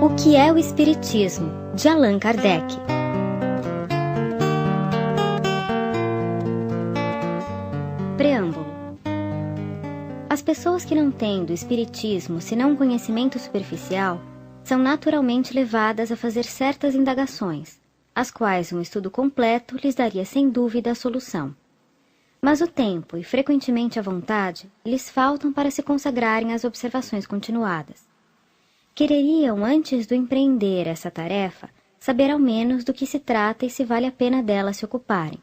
O que é o Espiritismo, de Allan Kardec. Preâmbulo. As pessoas que não têm do Espiritismo senão um conhecimento superficial são naturalmente levadas a fazer certas indagações, as quais um estudo completo lhes daria sem dúvida a solução. Mas o tempo e frequentemente a vontade lhes faltam para se consagrarem às observações continuadas. Quereriam, antes do empreender essa tarefa, saber ao menos do que se trata e se vale a pena dela se ocuparem.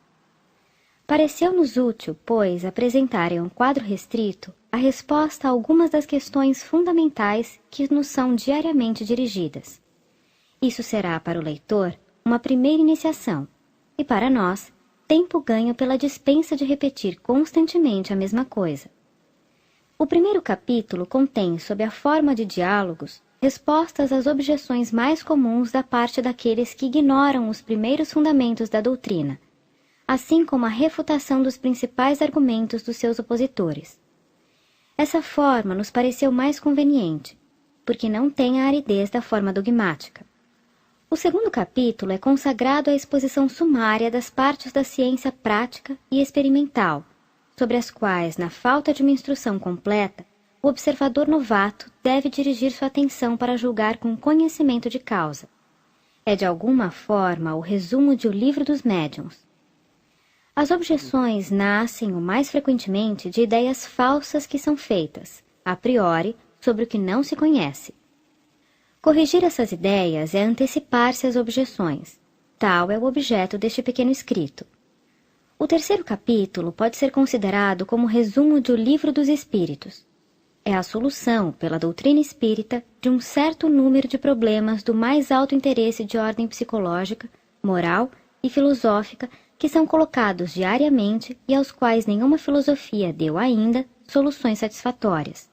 Pareceu-nos útil, pois, apresentarem um quadro restrito a resposta a algumas das questões fundamentais que nos são diariamente dirigidas. Isso será para o leitor uma primeira iniciação, e para nós, tempo ganho pela dispensa de repetir constantemente a mesma coisa. O primeiro capítulo contém, sob a forma de diálogos, respostas às objeções mais comuns da parte daqueles que ignoram os primeiros fundamentos da doutrina, assim como a refutação dos principais argumentos dos seus opositores. Essa forma nos pareceu mais conveniente, porque não tem a aridez da forma dogmática. O segundo capítulo é consagrado à exposição sumária das partes da ciência prática e experimental, sobre as quais, na falta de uma instrução completa, o observador novato deve dirigir sua atenção para julgar com conhecimento de causa. É de alguma forma o resumo de O Livro dos Médiuns. As objeções nascem, o mais frequentemente, de ideias falsas que são feitas, a priori, sobre o que não se conhece. Corrigir essas ideias é antecipar-se às objeções. Tal é o objeto deste pequeno escrito. O terceiro capítulo pode ser considerado como resumo de O Livro dos Espíritos. É a solução, pela doutrina espírita, de um certo número de problemas do mais alto interesse de ordem psicológica, moral e filosófica que são colocados diariamente e aos quais nenhuma filosofia deu ainda soluções satisfatórias.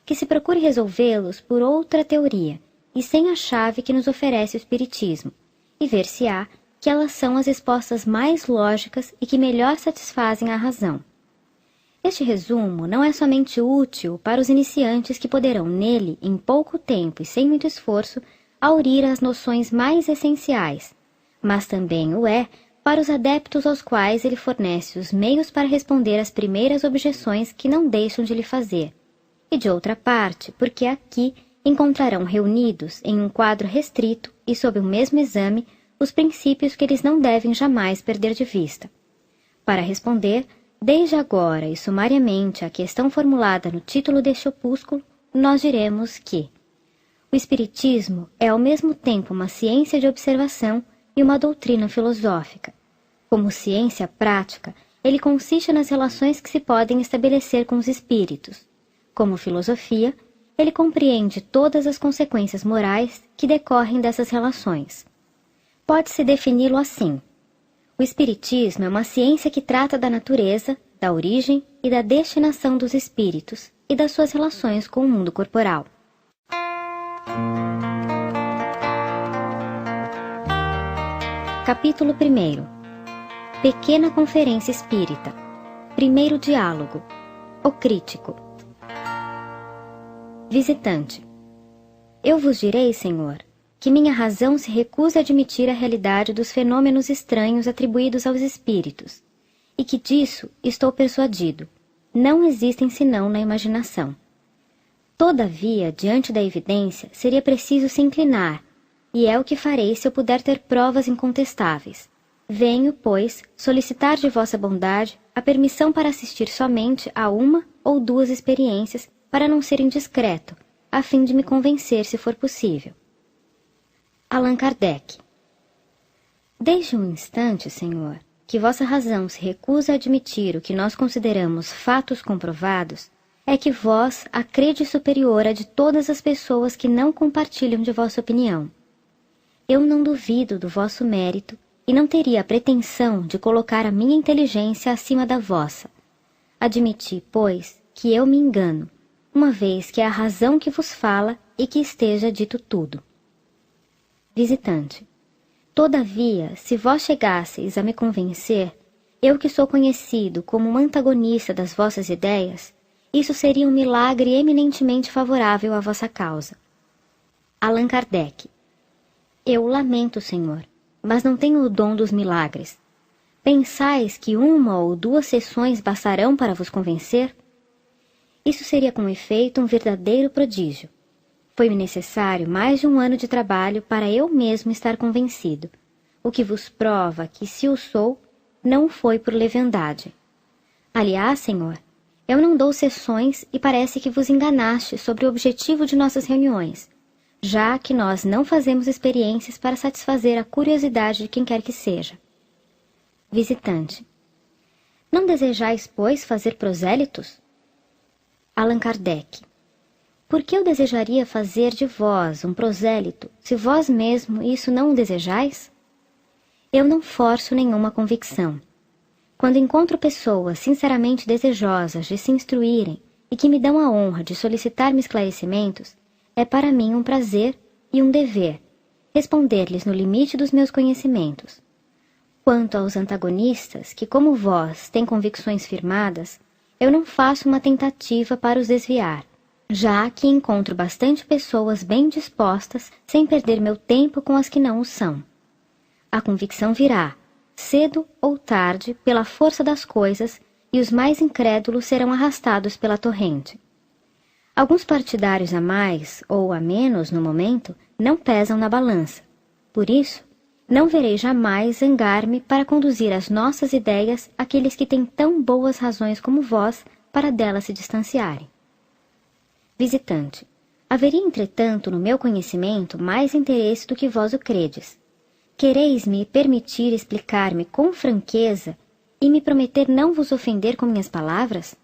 Que se procure resolvê-los por outra teoria e sem a chave que nos oferece o Espiritismo, e ver-se-á que elas são as respostas mais lógicas e que melhor satisfazem a razão. Este resumo não é somente útil para os iniciantes que poderão nele, em pouco tempo e sem muito esforço, aurir as noções mais essenciais, mas também o é para os adeptos aos quais ele fornece os meios para responder às primeiras objeções que não deixam de lhe fazer, e de outra parte, porque aqui encontrarão reunidos em um quadro restrito e sob o mesmo exame os princípios que eles não devem jamais perder de vista. Para responder, desde agora e sumariamente à questão formulada no título deste opúsculo, nós diremos que o Espiritismo é ao mesmo tempo uma ciência de observação e uma doutrina filosófica. Como ciência prática, ele consiste nas relações que se podem estabelecer com os espíritos. Como filosofia, ele compreende todas as consequências morais que decorrem dessas relações. Pode-se defini-lo assim: o Espiritismo é uma ciência que trata da natureza, da origem e da destinação dos espíritos e das suas relações com o mundo corporal. Capítulo 1. Pequena Conferência Espírita. Primeiro Diálogo. O Crítico. Visitante. Eu vos direi, Senhor, que minha razão se recusa a admitir a realidade dos fenômenos estranhos atribuídos aos espíritos, e que disso estou persuadido, não existem senão na imaginação. Todavia, diante da evidência, seria preciso se inclinar, e é o que farei se eu puder ter provas incontestáveis. Venho, pois, solicitar de vossa bondade a permissão para assistir somente a uma ou duas experiências para não ser indiscreto, a fim de me convencer se for possível. Allan Kardec. Desde um instante, Senhor, que vossa razão se recusa a admitir o que nós consideramos fatos comprovados, é que vós a crede superior a de todas as pessoas que não compartilham de vossa opinião. Eu não duvido do vosso mérito e não teria a pretensão de colocar a minha inteligência acima da vossa. Admiti, pois, que eu me engano, uma vez que é a razão que vos fala e que esteja dito tudo. Visitante. Todavia, se vós chegasseis a me convencer, eu que sou conhecido como um antagonista das vossas ideias, isso seria um milagre eminentemente favorável à vossa causa. Allan Kardec. Eu lamento, Senhor, mas não tenho o dom dos milagres. Pensais que 1 ou 2 sessões bastarão para vos convencer? Isso seria com efeito um verdadeiro prodígio. Foi-me necessário mais de 1 ano de trabalho para eu mesmo estar convencido, o que vos prova que, se o sou, não foi por leviandade. Aliás, Senhor, eu não dou sessões e parece que vos enganaste sobre o objetivo de nossas reuniões, já que nós não fazemos experiências para satisfazer a curiosidade de quem quer que seja. Visitante. Não desejais, pois, fazer prosélitos? Allan Kardec. Por que eu desejaria fazer de vós um prosélito, se vós mesmo isso não o desejais? Eu não forço nenhuma convicção. Quando encontro pessoas sinceramente desejosas de se instruírem e que me dão a honra de solicitar-me esclarecimentos, é para mim um prazer e um dever responder-lhes no limite dos meus conhecimentos. Quanto aos antagonistas, que como vós têm convicções firmadas, eu não faço uma tentativa para os desviar, já que encontro bastante pessoas bem dispostas sem perder meu tempo com as que não o são. A convicção virá, cedo ou tarde, pela força das coisas, e os mais incrédulos serão arrastados pela torrente. Alguns partidários a mais ou a menos no momento não pesam na balança. Por isso, não verei jamais zangar-me para conduzir as nossas ideias àqueles que têm tão boas razões como vós para delas se distanciarem. Visitante. Haveria, entretanto, no meu conhecimento mais interesse do que vós o credes. Quereis-me permitir explicar-me com franqueza e me prometer não vos ofender com minhas palavras?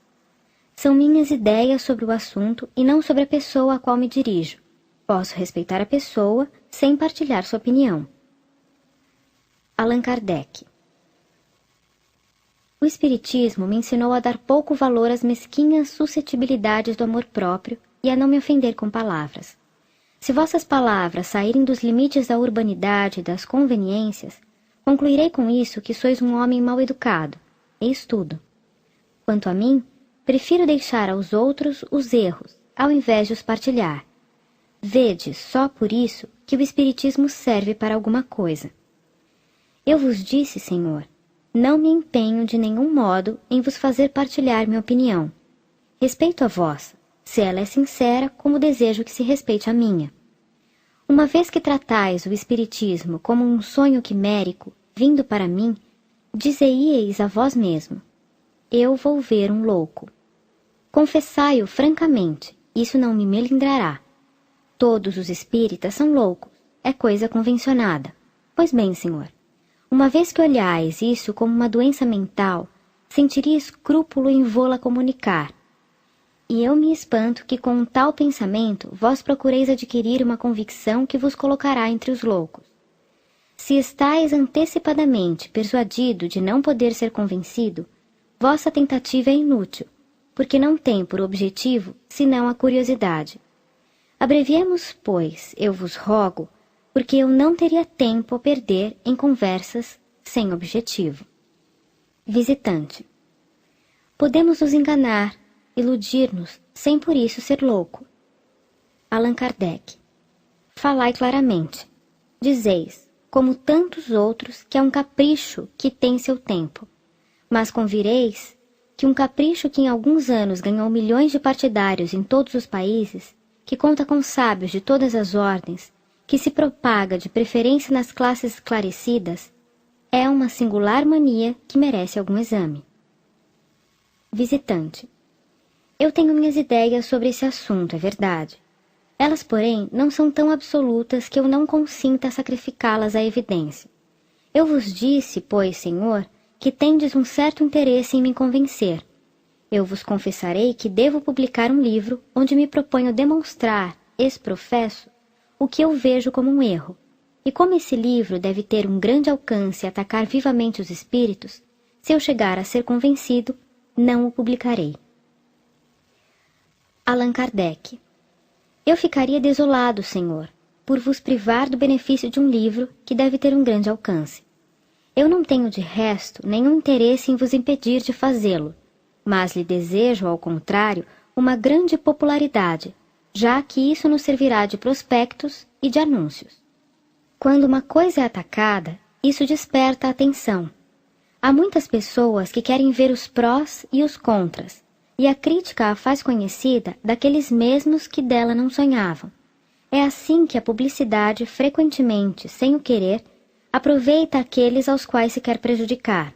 São minhas ideias sobre o assunto e não sobre a pessoa a qual me dirijo. Posso respeitar a pessoa sem partilhar sua opinião. Allan Kardec. O Espiritismo me ensinou a dar pouco valor às mesquinhas suscetibilidades do amor próprio e a não me ofender com palavras. Se vossas palavras saírem dos limites da urbanidade e das conveniências, concluirei com isso que sois um homem mal educado. Eis tudo. Quanto a mim, prefiro deixar aos outros os erros, ao invés de os partilhar. Vede só por isso que o Espiritismo serve para alguma coisa. Eu vos disse, Senhor, não me empenho de nenhum modo em vos fazer partilhar minha opinião. Respeito a vossa, se ela é sincera, como desejo que se respeite a minha. Uma vez que tratais o Espiritismo como um sonho quimérico, vindo para mim, dizeieis a vós mesmo: eu vou ver um louco. Confessai-o francamente, isso não me melindrará. Todos os espíritas são loucos, é coisa convencionada. Pois bem, Senhor, uma vez que olhais isso como uma doença mental, sentiria escrúpulo em vô-la comunicar. E eu me espanto que com um tal pensamento vós procureis adquirir uma convicção que vos colocará entre os loucos. Se estáis antecipadamente persuadido de não poder ser convencido, vossa tentativa é inútil, porque não tem por objetivo senão a curiosidade. Abreviemos, pois, eu vos rogo, porque eu não teria tempo a perder em conversas sem objetivo. Visitante. Podemos nos enganar, iludir-nos, sem por isso ser louco. Allan Kardec. Falai claramente. Dizeis, como tantos outros, que é um capricho que tem seu tempo. Mas convireis que um capricho que em alguns anos ganhou milhões de partidários em todos os países, que conta com sábios de todas as ordens, que se propaga de preferência nas classes esclarecidas, é uma singular mania que merece algum exame. Visitante. Eu tenho minhas ideias sobre esse assunto, é verdade. Elas, porém, não são tão absolutas que eu não consinta sacrificá-las à evidência. Eu vos disse, pois, Senhor, que tendes um certo interesse em me convencer. Eu vos confessarei que devo publicar um livro onde me proponho demonstrar, ex-professo, o que eu vejo como um erro. E como esse livro deve ter um grande alcance e atacar vivamente os espíritos, se eu chegar a ser convencido, não o publicarei. Allan Kardec. Eu ficaria desolado, Senhor, por vos privar do benefício de um livro que deve ter um grande alcance. Eu não tenho, de resto, nenhum interesse em vos impedir de fazê-lo, mas lhe desejo, ao contrário, uma grande popularidade, já que isso nos servirá de prospectos e de anúncios. Quando uma coisa é atacada, isso desperta a atenção. Há muitas pessoas que querem ver os prós e os contras, e a crítica a faz conhecida daqueles mesmos que dela não sonhavam. É assim que a publicidade, frequentemente, sem o querer, aproveita aqueles aos quais se quer prejudicar.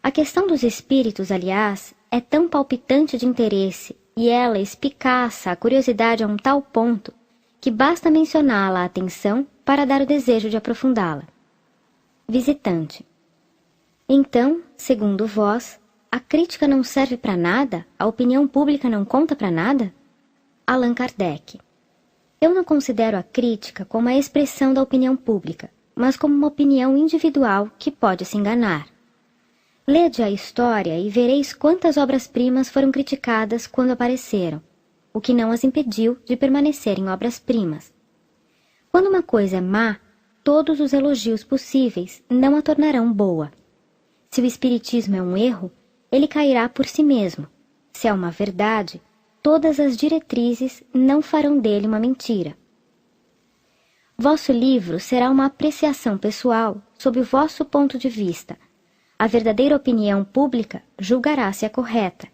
A questão dos espíritos, aliás, é tão palpitante de interesse e ela espicaça a curiosidade a um tal ponto que basta mencioná-la à atenção para dar o desejo de aprofundá-la. Visitante. Então, segundo vós, a crítica não serve para nada? A opinião pública não conta para nada? Allan Kardec. Eu não considero a crítica como a expressão da opinião pública, mas como uma opinião individual que pode se enganar. Lede a história e vereis quantas obras-primas foram criticadas quando apareceram, o que não as impediu de permanecerem obras-primas. Quando uma coisa é má, todos os elogios possíveis não a tornarão boa. Se o espiritismo é um erro, ele cairá por si mesmo. Se é uma verdade, todas as diretrizes não farão dele uma mentira. Vosso livro será uma apreciação pessoal sob o vosso ponto de vista. A verdadeira opinião pública julgará se é correta.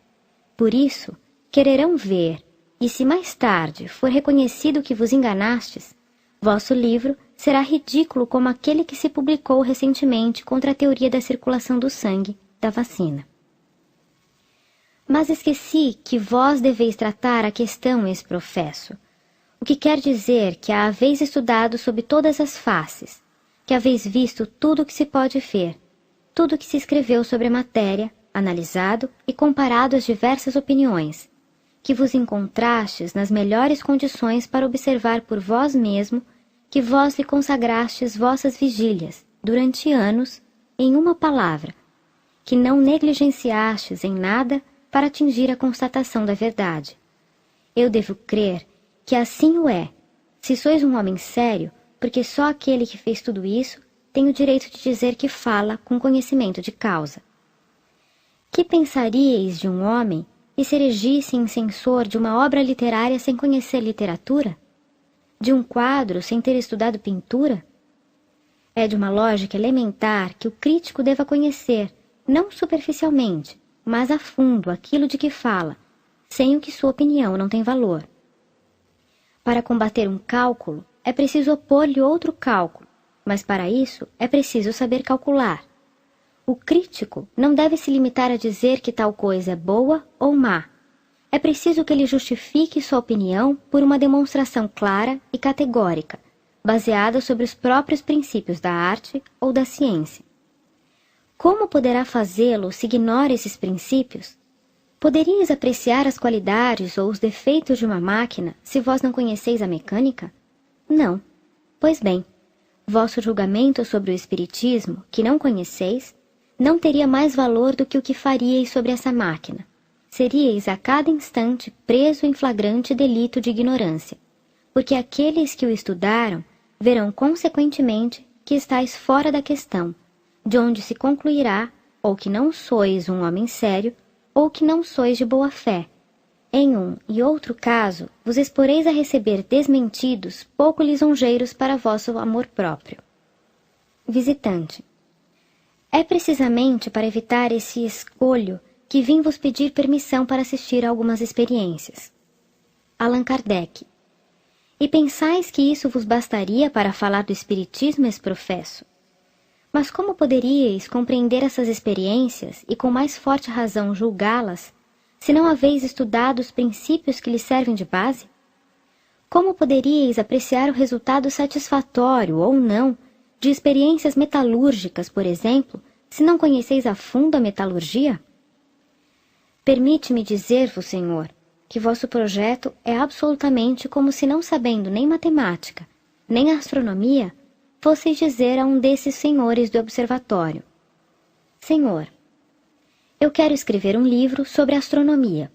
Por isso, quererão ver, e se mais tarde for reconhecido que vos enganastes, vosso livro será ridículo como aquele que se publicou recentemente contra a teoria da circulação do sangue, da vacina. Mas esqueci que vós deveis tratar a questão ex-professo, o que quer dizer que a haveis estudado sob todas as faces, que haveis visto tudo o que se pode ver, tudo o que se escreveu sobre a matéria, analisado e comparado as diversas opiniões, que vos encontrastes nas melhores condições para observar por vós mesmo, que vós lhe consagrastes vossas vigílias, durante anos, em uma palavra, que não negligenciastes em nada para atingir a constatação da verdade. Eu devo crer que assim o é, se sois um homem sério, porque só aquele que fez tudo isso tem o direito de dizer que fala com conhecimento de causa. Que pensaríeis de um homem que se erigisse em censor de uma obra literária sem conhecer literatura? De um quadro sem ter estudado pintura? É de uma lógica elementar que o crítico deva conhecer, não superficialmente, mas a fundo aquilo de que fala, sem o que sua opinião não tem valor. Para combater um cálculo, é preciso opor-lhe outro cálculo, mas para isso é preciso saber calcular. O crítico não deve se limitar a dizer que tal coisa é boa ou má. É preciso que ele justifique sua opinião por uma demonstração clara e categórica, baseada sobre os próprios princípios da arte ou da ciência. Como poderá fazê-lo se ignora esses princípios? Poderíeis apreciar as qualidades ou os defeitos de uma máquina se vós não conheceis a mecânica? Não. Pois bem, vosso julgamento sobre o espiritismo, que não conheceis, não teria mais valor do que o que faríeis sobre essa máquina. Seríeis a cada instante preso em flagrante delito de ignorância, porque aqueles que o estudaram verão consequentemente que estáis fora da questão, de onde se concluirá ou que não sois um homem sério, ou que não sois de boa fé. Em um e outro caso, vos exporeis a receber desmentidos pouco lisonjeiros para vosso amor próprio. Visitante. É precisamente para evitar esse escolho que vim vos pedir permissão para assistir a algumas experiências. Allan Kardec. E pensais que isso vos bastaria para falar do espiritismo ex-professo? Mas como poderíeis compreender essas experiências e com mais forte razão julgá-las, se não haveis estudado os princípios que lhes servem de base? Como poderíeis apreciar o resultado satisfatório ou não de experiências metalúrgicas, por exemplo, se não conheceis a fundo a metalurgia? Permite-me dizer-vos, Senhor, que vosso projeto é absolutamente como se não sabendo nem matemática, nem astronomia, fosseis dizer a um desses senhores do observatório: Senhor, eu quero escrever um livro sobre astronomia,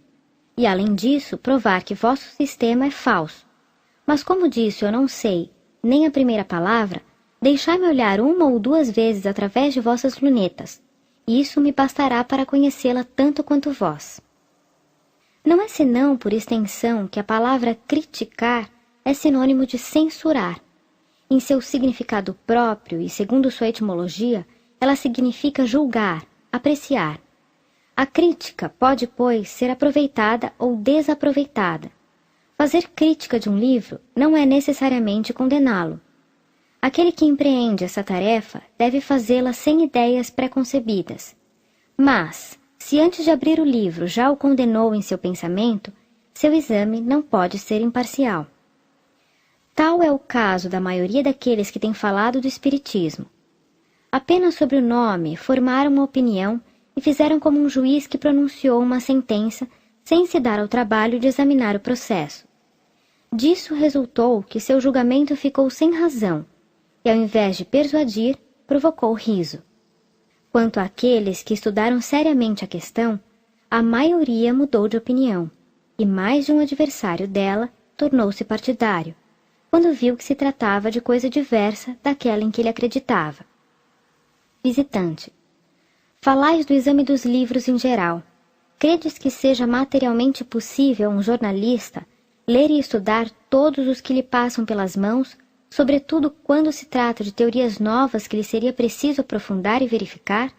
e além disso provar que vosso sistema é falso. Mas como disso eu não sei nem a primeira palavra, deixai-me olhar uma ou duas vezes através de vossas lunetas. Isso me bastará para conhecê-la tanto quanto vós. Não é senão por extensão que a palavra criticar é sinônimo de censurar. Em seu significado próprio e segundo sua etimologia, ela significa julgar, apreciar. A crítica pode, pois, ser aproveitada ou desaproveitada. Fazer crítica de um livro não é necessariamente condená-lo. Aquele que empreende essa tarefa deve fazê-la sem ideias preconcebidas. Mas, se antes de abrir o livro já o condenou em seu pensamento, seu exame não pode ser imparcial. Tal é o caso da maioria daqueles que têm falado do Espiritismo. Apenas sobre o nome formaram uma opinião e fizeram como um juiz que pronunciou uma sentença sem se dar ao trabalho de examinar o processo. Disso resultou que seu julgamento ficou sem razão e, ao invés de persuadir, provocou riso. Quanto àqueles que estudaram seriamente a questão, a maioria mudou de opinião, e mais de um adversário dela tornou-se partidário, quando viu que se tratava de coisa diversa daquela em que ele acreditava. Visitante. Falais do exame dos livros em geral. Credes que seja materialmente possível a um jornalista ler e estudar todos os que lhe passam pelas mãos, sobretudo quando se trata de teorias novas que lhe seria preciso aprofundar e verificar?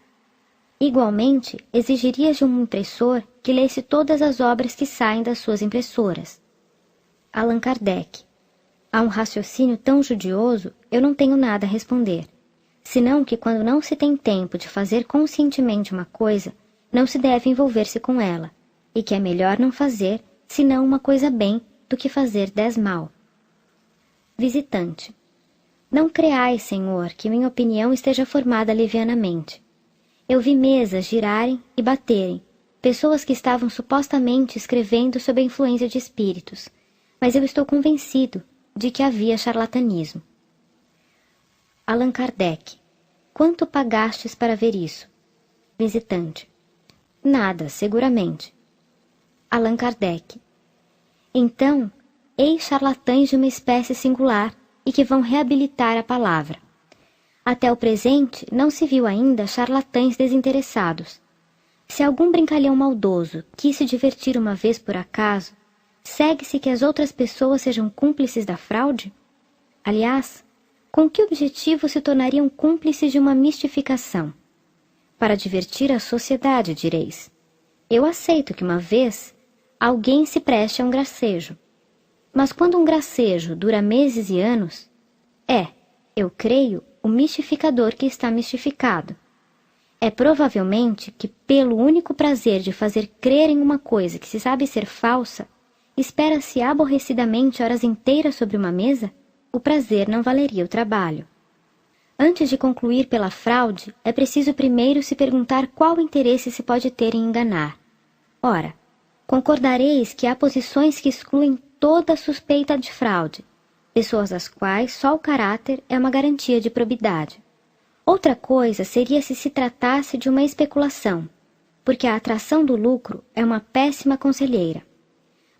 Igualmente, exigirias de um impressor que lesse todas as obras que saem das suas impressoras. Allan Kardec. A um raciocínio tão judioso, eu não tenho nada a responder, senão que quando não se tem tempo de fazer conscientemente uma coisa, não se deve envolver-se com ela, e que é melhor não fazer, senão uma coisa bem, do que fazer 10 mal. Visitante. Não creais, Senhor, que minha opinião esteja formada levianamente. Eu vi mesas girarem e baterem, pessoas que estavam supostamente escrevendo sob a influência de espíritos, mas eu estou convencido de que havia charlatanismo. Allan Kardec. Quanto pagastes para ver isso? Visitante. Nada, seguramente. Allan Kardec. Então, eis charlatães de uma espécie singular e que vão reabilitar a palavra. Até o presente não se viu ainda charlatães desinteressados. Se algum brincalhão maldoso quis se divertir uma vez por acaso, segue-se que as outras pessoas sejam cúmplices da fraude? Aliás, com que objetivo se tornariam cúmplices de uma mistificação? Para divertir a sociedade, direis. Eu aceito que uma vez alguém se preste a um gracejo. Mas quando um gracejo dura meses e anos, eu creio, o mistificador que está mistificado. É provavelmente que, pelo único prazer de fazer crer em uma coisa que se sabe ser falsa, espera-se aborrecidamente horas inteiras sobre uma mesa, o prazer não valeria o trabalho. Antes de concluir pela fraude, é preciso primeiro se perguntar qual interesse se pode ter em enganar. Ora, concordareis que há posições que excluem toda suspeita de fraude, pessoas às quais só o caráter é uma garantia de probidade. Outra coisa seria se tratasse de uma especulação, porque a atração do lucro é uma péssima conselheira.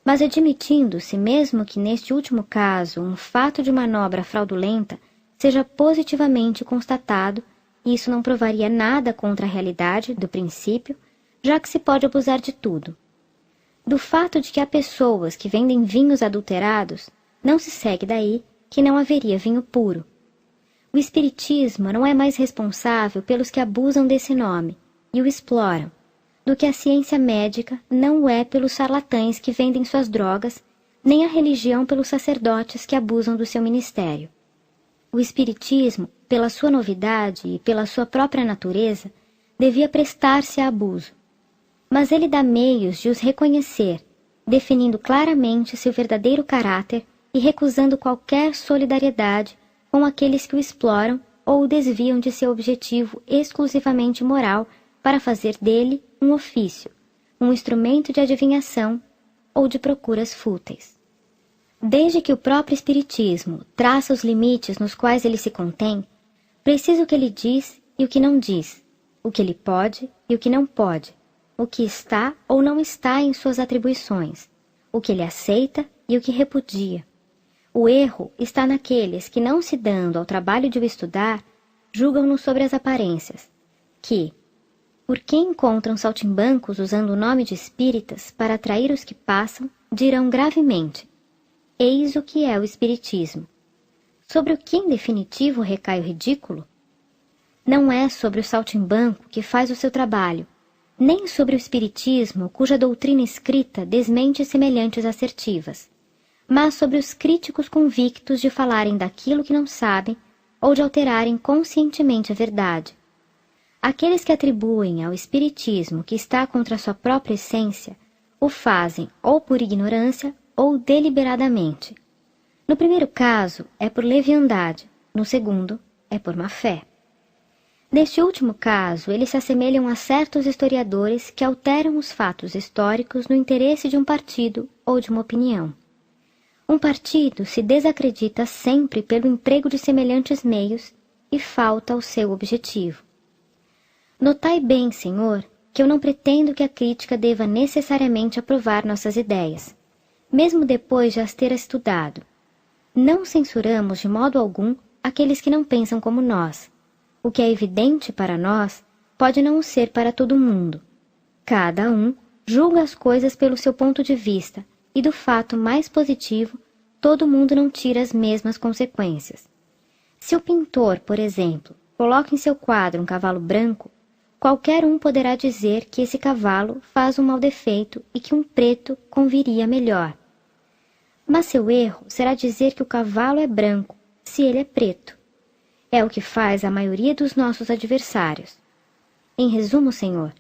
Mas admitindo-se mesmo que neste último caso um fato de manobra fraudulenta seja positivamente constatado, isso não provaria nada contra a realidade do princípio, já que se pode abusar de tudo. Do fato de que há pessoas que vendem vinhos adulterados, não se segue daí que não haveria vinho puro. O Espiritismo não é mais responsável pelos que abusam desse nome e o exploram, do que a ciência médica não é pelos charlatães que vendem suas drogas, nem a religião pelos sacerdotes que abusam do seu ministério. O Espiritismo, pela sua novidade e pela sua própria natureza, devia prestar-se a abuso. Mas ele dá meios de os reconhecer, definindo claramente seu verdadeiro caráter e recusando qualquer solidariedade com aqueles que o exploram ou o desviam de seu objetivo exclusivamente moral para fazer dele um ofício, um instrumento de adivinhação ou de procuras fúteis. Desde que o próprio Espiritismo traça os limites nos quais ele se contém, precisa o que ele diz e o que não diz, o que ele pode e o que não pode, o que está ou não está em suas atribuições, o que ele aceita e o que repudia. O erro está naqueles que, não se dando ao trabalho de o estudar, julgam-no sobre as aparências, que, Por que encontram saltimbancos usando o nome de espíritas para atrair os que passam, dirão gravemente: eis o que é o espiritismo. Sobre o que em definitivo recai o ridículo? Não é sobre o saltimbanco que faz o seu trabalho, nem sobre o espiritismo cuja doutrina escrita desmente semelhantes assertivas, mas sobre os críticos convictos de falarem daquilo que não sabem ou de alterarem conscientemente a verdade. Aqueles que atribuem ao espiritismo que está contra a sua própria essência, o fazem ou por ignorância ou deliberadamente. No primeiro caso, é por leviandade, no segundo, é por má-fé. Neste último caso, eles se assemelham a certos historiadores que alteram os fatos históricos no interesse de um partido ou de uma opinião. Um partido se desacredita sempre pelo emprego de semelhantes meios e falta ao seu objetivo. Notai bem, Senhor, que eu não pretendo que a crítica deva necessariamente aprovar nossas ideias, mesmo depois de as ter estudado. Não censuramos de modo algum aqueles que não pensam como nós. O que é evidente para nós pode não o ser para todo mundo. Cada um julga as coisas pelo seu ponto de vista, e do fato mais positivo, todo mundo não tira as mesmas consequências. Se o pintor, por exemplo, coloca em seu quadro um cavalo branco, qualquer um poderá dizer que esse cavalo faz um mau defeito e que um preto conviria melhor. Mas seu erro será dizer que o cavalo é branco, se ele é preto. É o que faz a maioria dos nossos adversários. Em resumo, Senhor,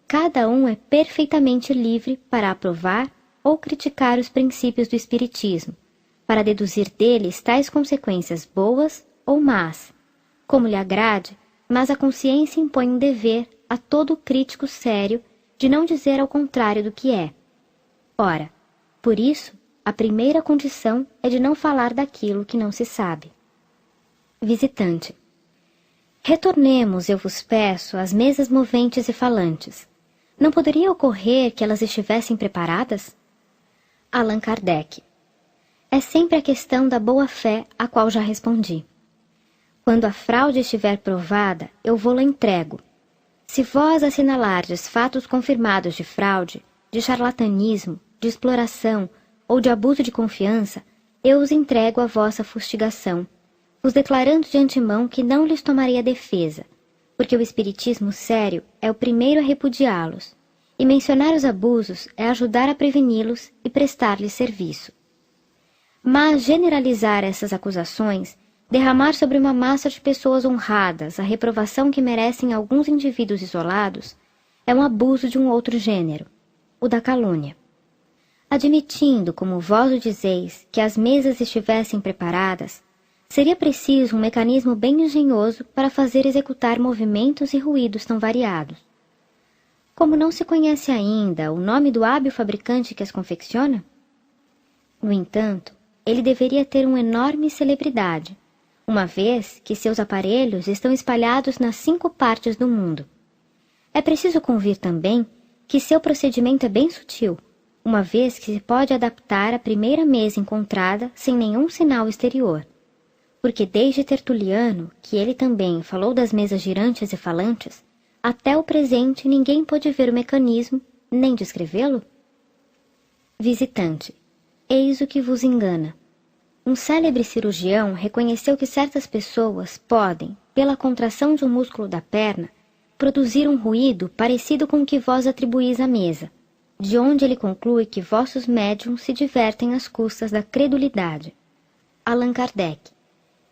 cada um é perfeitamente livre para aprovar ou criticar os princípios do Espiritismo, para deduzir deles tais consequências boas ou más, como lhe agrade, mas a consciência impõe um dever a todo crítico sério de não dizer ao contrário do que é. Ora, por isso, a primeira condição é de não falar daquilo que não se sabe. Visitante. Retornemos, eu vos peço, às mesas moventes e falantes. Não poderia ocorrer que elas estivessem preparadas? Allan Kardec. É sempre a questão da boa-fé a qual já respondi. Quando a fraude estiver provada, eu vô-la entrego. Se vós assinalardes fatos confirmados de fraude, de charlatanismo, de exploração ou de abuso de confiança, eu os entrego à vossa fustigação, vos declarando de antemão que não lhes tomaria defesa, porque o espiritismo sério é o primeiro a repudiá-los, e mencionar os abusos é ajudar a preveni-los e prestar-lhes serviço. Mas generalizar essas acusações, derramar sobre uma massa de pessoas honradas a reprovação que merecem alguns indivíduos isolados, é um abuso de um outro gênero, o da calúnia. Admitindo, como vós o dizeis, que as mesas estivessem preparadas, seria preciso um mecanismo bem engenhoso para fazer executar movimentos e ruídos tão variados. Como não se conhece ainda o nome do hábil fabricante que as confecciona? No entanto, ele deveria ter uma enorme celebridade, uma vez que seus aparelhos estão espalhados nas 5 partes do mundo. É preciso convir também que seu procedimento é bem sutil, uma vez que se pode adaptar à primeira mesa encontrada sem nenhum sinal exterior. Porque desde Tertuliano, que ele também falou das mesas girantes e falantes, até o presente ninguém pôde ver o mecanismo, nem descrevê-lo? Visitante. Eis o que vos engana. Um célebre cirurgião reconheceu que certas pessoas podem, pela contração de um músculo da perna, produzir um ruído parecido com o que vós atribuís à mesa, de onde ele conclui que vossos médiuns se divertem às custas da credulidade. Allan Kardec.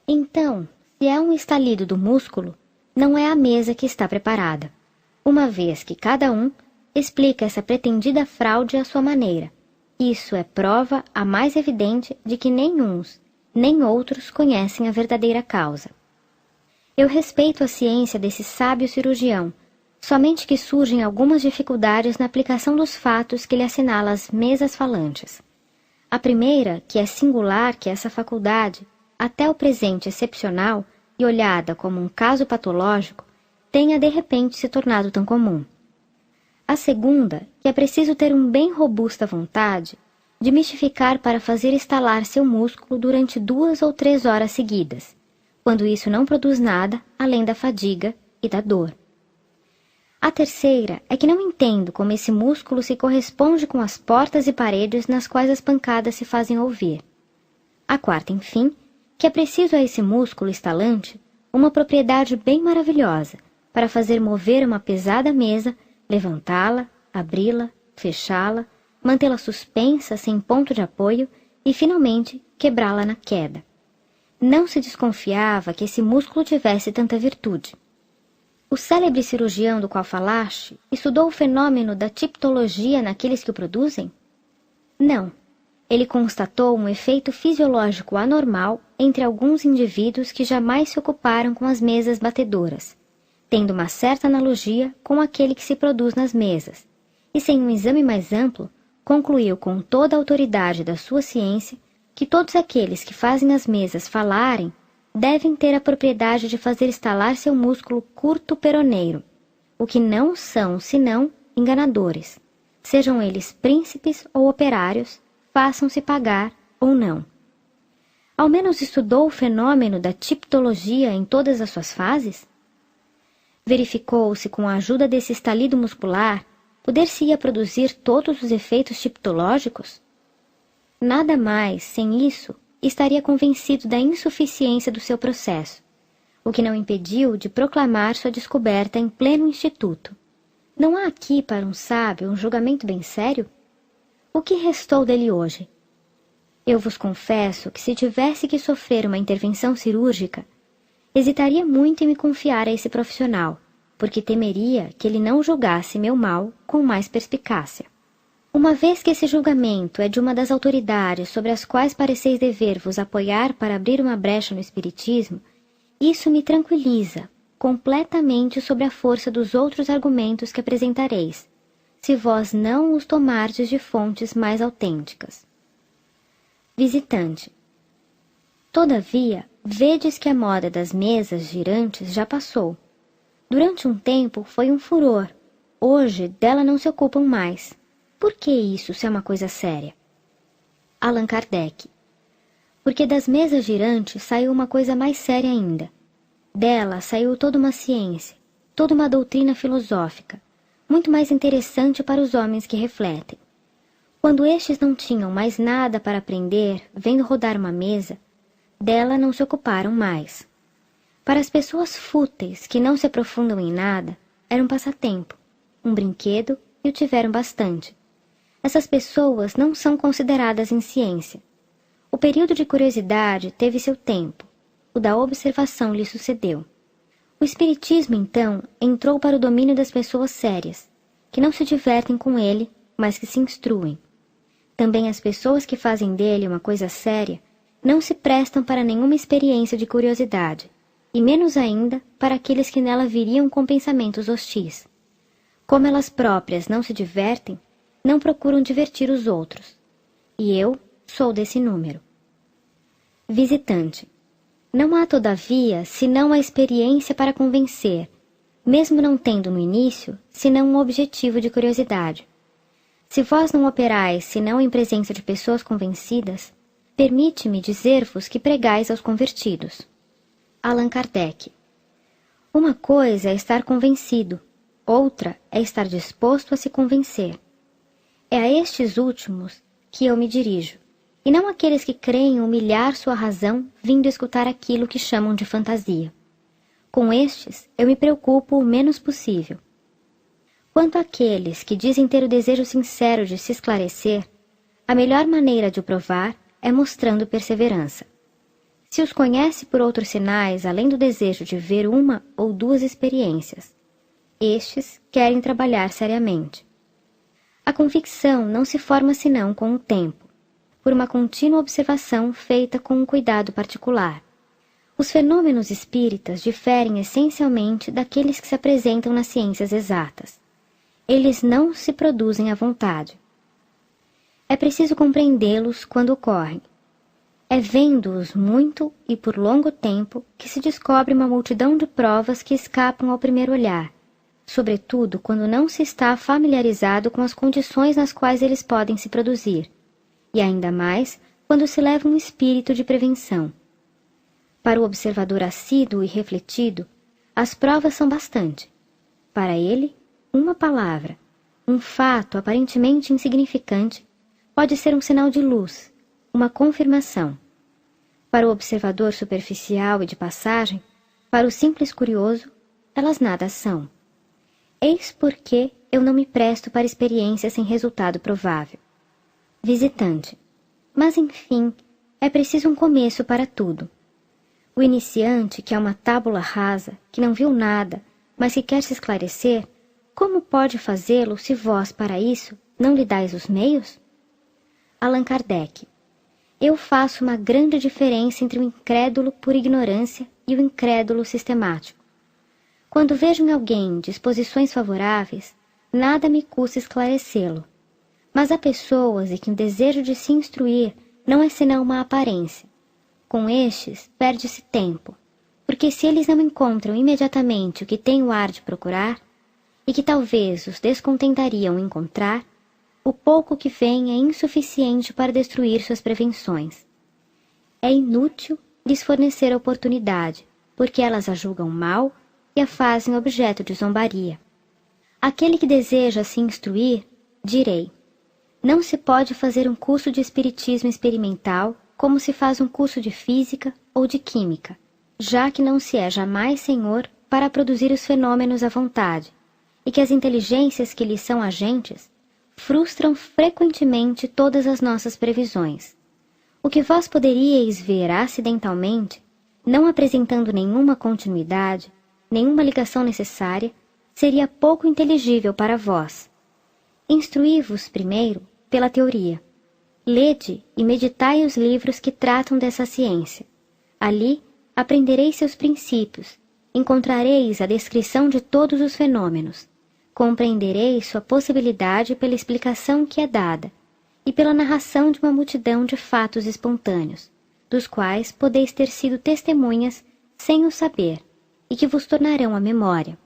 Então, se é um estalido do músculo, não é a mesa que está preparada, uma vez que cada um explica essa pretendida fraude à sua maneira. Isso é prova a mais evidente de que nem uns, nem outros conhecem a verdadeira causa. Eu respeito a ciência desse sábio cirurgião, somente que surgem algumas dificuldades na aplicação dos fatos que lhe assinala as mesas falantes. A primeira, que é singular que essa faculdade, até o presente excepcional e olhada como um caso patológico, tenha de repente se tornado tão comum. A segunda, que é preciso ter um bem robusta vontade de mistificar para fazer estalar seu músculo durante 2 ou 3 horas seguidas, quando isso não produz nada além da fadiga e da dor. A terceira é que não entendo como esse músculo se corresponde com as portas e paredes nas quais as pancadas se fazem ouvir. A quarta, enfim, que é preciso a esse músculo estalante uma propriedade bem maravilhosa para fazer mover uma pesada mesa, levantá-la, abri-la, fechá-la, mantê-la suspensa sem ponto de apoio e, finalmente, quebrá-la na queda. Não se desconfiava que esse músculo tivesse tanta virtude. O célebre cirurgião do qual falaste estudou o fenômeno da tiptologia naqueles que o produzem? Não. Ele constatou um efeito fisiológico anormal entre alguns indivíduos que jamais se ocuparam com as mesas batedoras, tendo uma certa analogia com aquele que se produz nas mesas, e sem um exame mais amplo, concluiu com toda a autoridade da sua ciência que todos aqueles que fazem as mesas falarem devem ter a propriedade de fazer estalar seu músculo curto peroneiro, o que não são, senão, enganadores, sejam eles príncipes ou operários, façam-se pagar ou não. Ao menos estudou o fenômeno da tiptologia em todas as suas fases? Verificou-se com a ajuda desse estalido muscular poder-se-ia produzir todos os efeitos tiptológicos? Nada mais, sem isso, estaria convencido da insuficiência do seu processo, o que não impediu de proclamar sua descoberta em pleno instituto. Não há aqui, para um sábio, um julgamento bem sério? O que restou dele hoje? Eu vos confesso que se tivesse que sofrer uma intervenção cirúrgica, hesitaria muito em me confiar a esse profissional, porque temeria que ele não julgasse meu mal com mais perspicácia. Uma vez que esse julgamento é de uma das autoridades sobre as quais pareceis dever vos apoiar para abrir uma brecha no espiritismo, isso me tranquiliza completamente sobre a força dos outros argumentos que apresentareis, se vós não os tomardes de fontes mais autênticas. Visitante. Todavia, vedes que a moda das mesas girantes já passou. Durante um tempo foi um furor, hoje dela não se ocupam mais. Por que isso, se é uma coisa séria? Allan Kardec. Porque das mesas girantes saiu uma coisa mais séria ainda. Dela saiu toda uma ciência, toda uma doutrina filosófica, muito mais interessante para os homens que refletem. Quando estes não tinham mais nada para aprender, vendo rodar uma mesa, dela não se ocuparam mais. Para as pessoas fúteis que não se aprofundam em nada, era um passatempo, um brinquedo e o tiveram bastante. Essas pessoas não são consideradas em ciência. O período de curiosidade teve seu tempo, o da observação lhe sucedeu. O espiritismo, então, entrou para o domínio das pessoas sérias, que não se divertem com ele, mas que se instruem. Também as pessoas que fazem dele uma coisa séria não se prestam para nenhuma experiência de curiosidade, e menos ainda para aqueles que nela viriam com pensamentos hostis. Como elas próprias não se divertem, não procuram divertir os outros. E eu sou desse número. Visitante. Não há, todavia, senão a experiência para convencer, mesmo não tendo no início, senão um objetivo de curiosidade. Se vós não operais senão em presença de pessoas convencidas, permite-me dizer-vos que pregais aos convertidos. Allan Kardec. Uma coisa é estar convencido, outra é estar disposto a se convencer. É a estes últimos que eu me dirijo, e não àqueles que creem humilhar sua razão vindo escutar aquilo que chamam de fantasia. Com estes, eu me preocupo o menos possível. Quanto àqueles que dizem ter o desejo sincero de se esclarecer, a melhor maneira de o provar é mostrando perseverança. Se os conhece por outros sinais além do desejo de ver uma ou duas experiências, estes querem trabalhar seriamente. A convicção não se forma senão com o tempo, por uma contínua observação feita com um cuidado particular. Os fenômenos espíritas diferem essencialmente daqueles que se apresentam nas ciências exatas. Eles não se produzem à vontade. É preciso compreendê-los quando ocorrem. É vendo-os muito e por longo tempo que se descobre uma multidão de provas que escapam ao primeiro olhar, sobretudo quando não se está familiarizado com as condições nas quais eles podem se produzir, e ainda mais quando se leva um espírito de prevenção. Para o observador assíduo e refletido, as provas são bastante. Para ele, uma palavra, um fato aparentemente insignificante, pode ser um sinal de luz, uma confirmação. Para o observador superficial e de passagem, para o simples curioso, elas nada são. Eis porque eu não me presto para experiência sem resultado provável. Visitante. Mas, enfim, é preciso um começo para tudo. O iniciante, que é uma tábula rasa, que não viu nada, mas que quer se esclarecer, como pode fazê-lo se vós, para isso, não lhe dais os meios? Allan Kardec. Eu faço uma grande diferença entre o incrédulo por ignorância e o incrédulo sistemático. Quando vejo em alguém disposições favoráveis, nada me custa esclarecê-lo. Mas há pessoas em que o desejo de se instruir não é senão uma aparência. Com estes, perde-se tempo, porque se eles não encontram imediatamente o que têm o ar de procurar, e que talvez os descontentariam encontrar, o pouco que vem é insuficiente para destruir suas prevenções. É inútil lhes fornecer a oportunidade, porque elas a julgam mal e a fazem objeto de zombaria. Aquele que deseja se instruir, direi, não se pode fazer um curso de espiritismo experimental como se faz um curso de física ou de química, já que não se é jamais senhor para produzir os fenômenos à vontade, e que as inteligências que lhes são agentes frustram frequentemente todas as nossas previsões. O que vós poderíeis ver acidentalmente, não apresentando nenhuma continuidade, nenhuma ligação necessária, seria pouco inteligível para vós. Instruí-vos primeiro pela teoria. Lede e meditai os livros que tratam dessa ciência. Ali aprendereis seus princípios, encontrareis a descrição de todos os fenômenos, compreendereis sua possibilidade pela explicação que é dada e pela narração de uma multidão de fatos espontâneos, dos quais podeis ter sido testemunhas sem o saber e que vos tornarão a memória.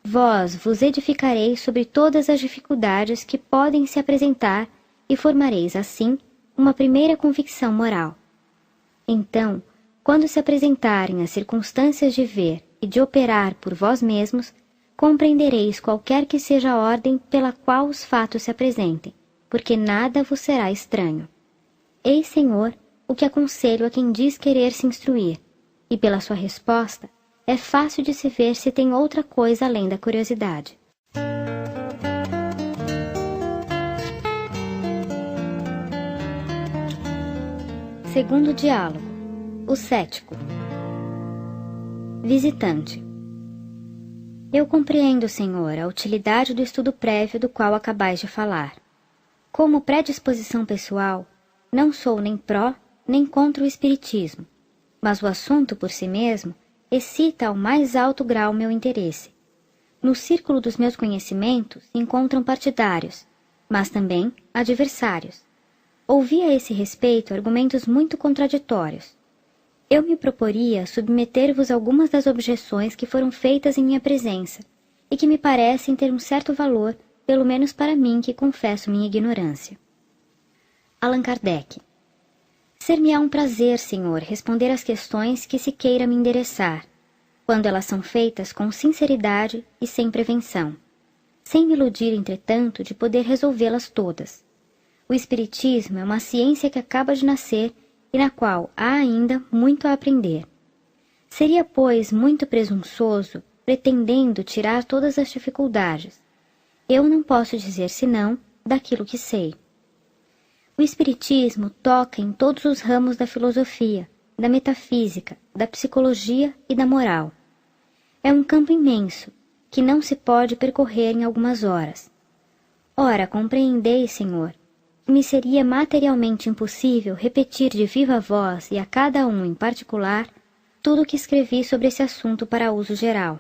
Vós vos edificareis sobre todas as dificuldades que podem se apresentar e formareis, assim, uma primeira convicção moral. Então, quando se apresentarem as circunstâncias de ver e de operar por vós mesmos, compreendereis qualquer que seja a ordem pela qual os fatos se apresentem, porque nada vos será estranho. Eis, Senhor, o que aconselho a quem diz querer se instruir, e pela sua resposta, é fácil de se ver se tem outra coisa além da curiosidade. Segundo diálogo. O cético. Visitante. Eu compreendo, Senhor, a utilidade do estudo prévio do qual acabais de falar. Como predisposição pessoal, não sou nem pró nem contra o espiritismo, mas o assunto por si mesmo excita ao mais alto grau meu interesse. No círculo dos meus conhecimentos se encontram partidários, mas também adversários. Ouvi a esse respeito argumentos muito contraditórios. Eu me proporia submeter-vos algumas das objeções que foram feitas em minha presença e que me parecem ter um certo valor, pelo menos para mim que confesso minha ignorância. Allan Kardec. Ser-me-á um prazer, Senhor, responder às questões que se queira me endereçar, quando elas são feitas com sinceridade e sem prevenção, sem me iludir, entretanto, de poder resolvê-las todas. O Espiritismo é uma ciência que acaba de nascer e na qual há ainda muito a aprender. Seria, pois, muito presunçoso, pretendendo tirar todas as dificuldades. Eu não posso dizer senão daquilo que sei. O Espiritismo toca em todos os ramos da filosofia, da metafísica, da psicologia e da moral. É um campo imenso, que não se pode percorrer em algumas horas. Ora, compreendeis, Senhor, que me seria materialmente impossível repetir de viva voz e a cada um em particular tudo o que escrevi sobre esse assunto para uso geral.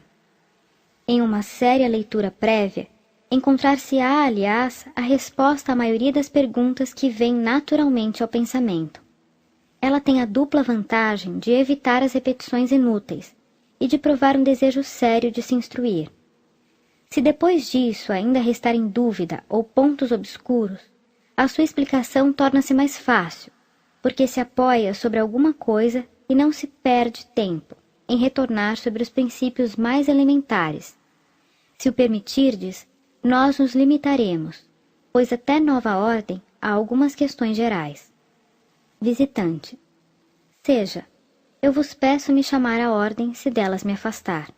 Em uma séria leitura prévia, encontrar-se-á, aliás, a resposta à maioria das perguntas que vêm naturalmente ao pensamento. Ela tem a dupla vantagem de evitar as repetições inúteis e de provar um desejo sério de se instruir. Se depois disso ainda restarem dúvida ou pontos obscuros, a sua explicação torna-se mais fácil, porque se apoia sobre alguma coisa e não se perde tempo em retornar sobre os princípios mais elementares. Se o permitirdes, nós nos limitaremos, pois até nova ordem há algumas questões gerais. Visitante. Seja, eu vos peço me chamar à ordem se delas me afastar.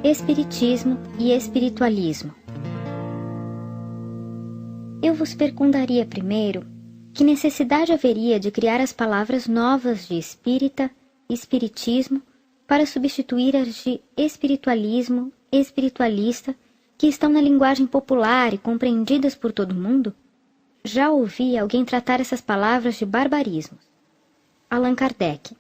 Espiritismo e espiritualismo. Eu vos perguntaria primeiro que necessidade haveria de criar as palavras novas de espírita e espiritismo para substituir as de espiritualismo e espiritualista que estão na linguagem popular e compreendidas por todo mundo? Já ouvi alguém tratar essas palavras de barbarismos. Allan Kardec.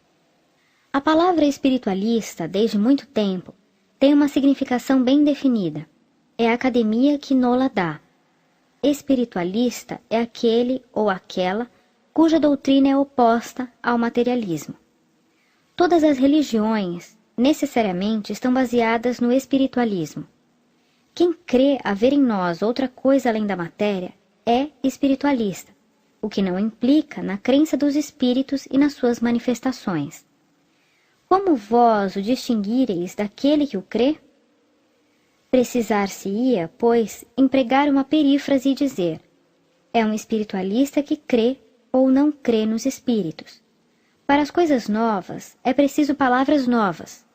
A palavra espiritualista, desde muito tempo, tem uma significação bem definida. É a academia que nola dá. Espiritualista é aquele ou aquela cuja doutrina é oposta ao materialismo. Todas as religiões, necessariamente, estão baseadas no espiritualismo. Quem crê haver em nós outra coisa além da matéria é espiritualista, o que não implica na crença dos espíritos e nas suas manifestações. Como vós o distinguireis daquele que o crê? Precisar-se-ia, pois, empregar uma perífrase e dizer: é um espiritualista que crê ou não crê nos espíritos. Para as coisas novas, é preciso palavras novas,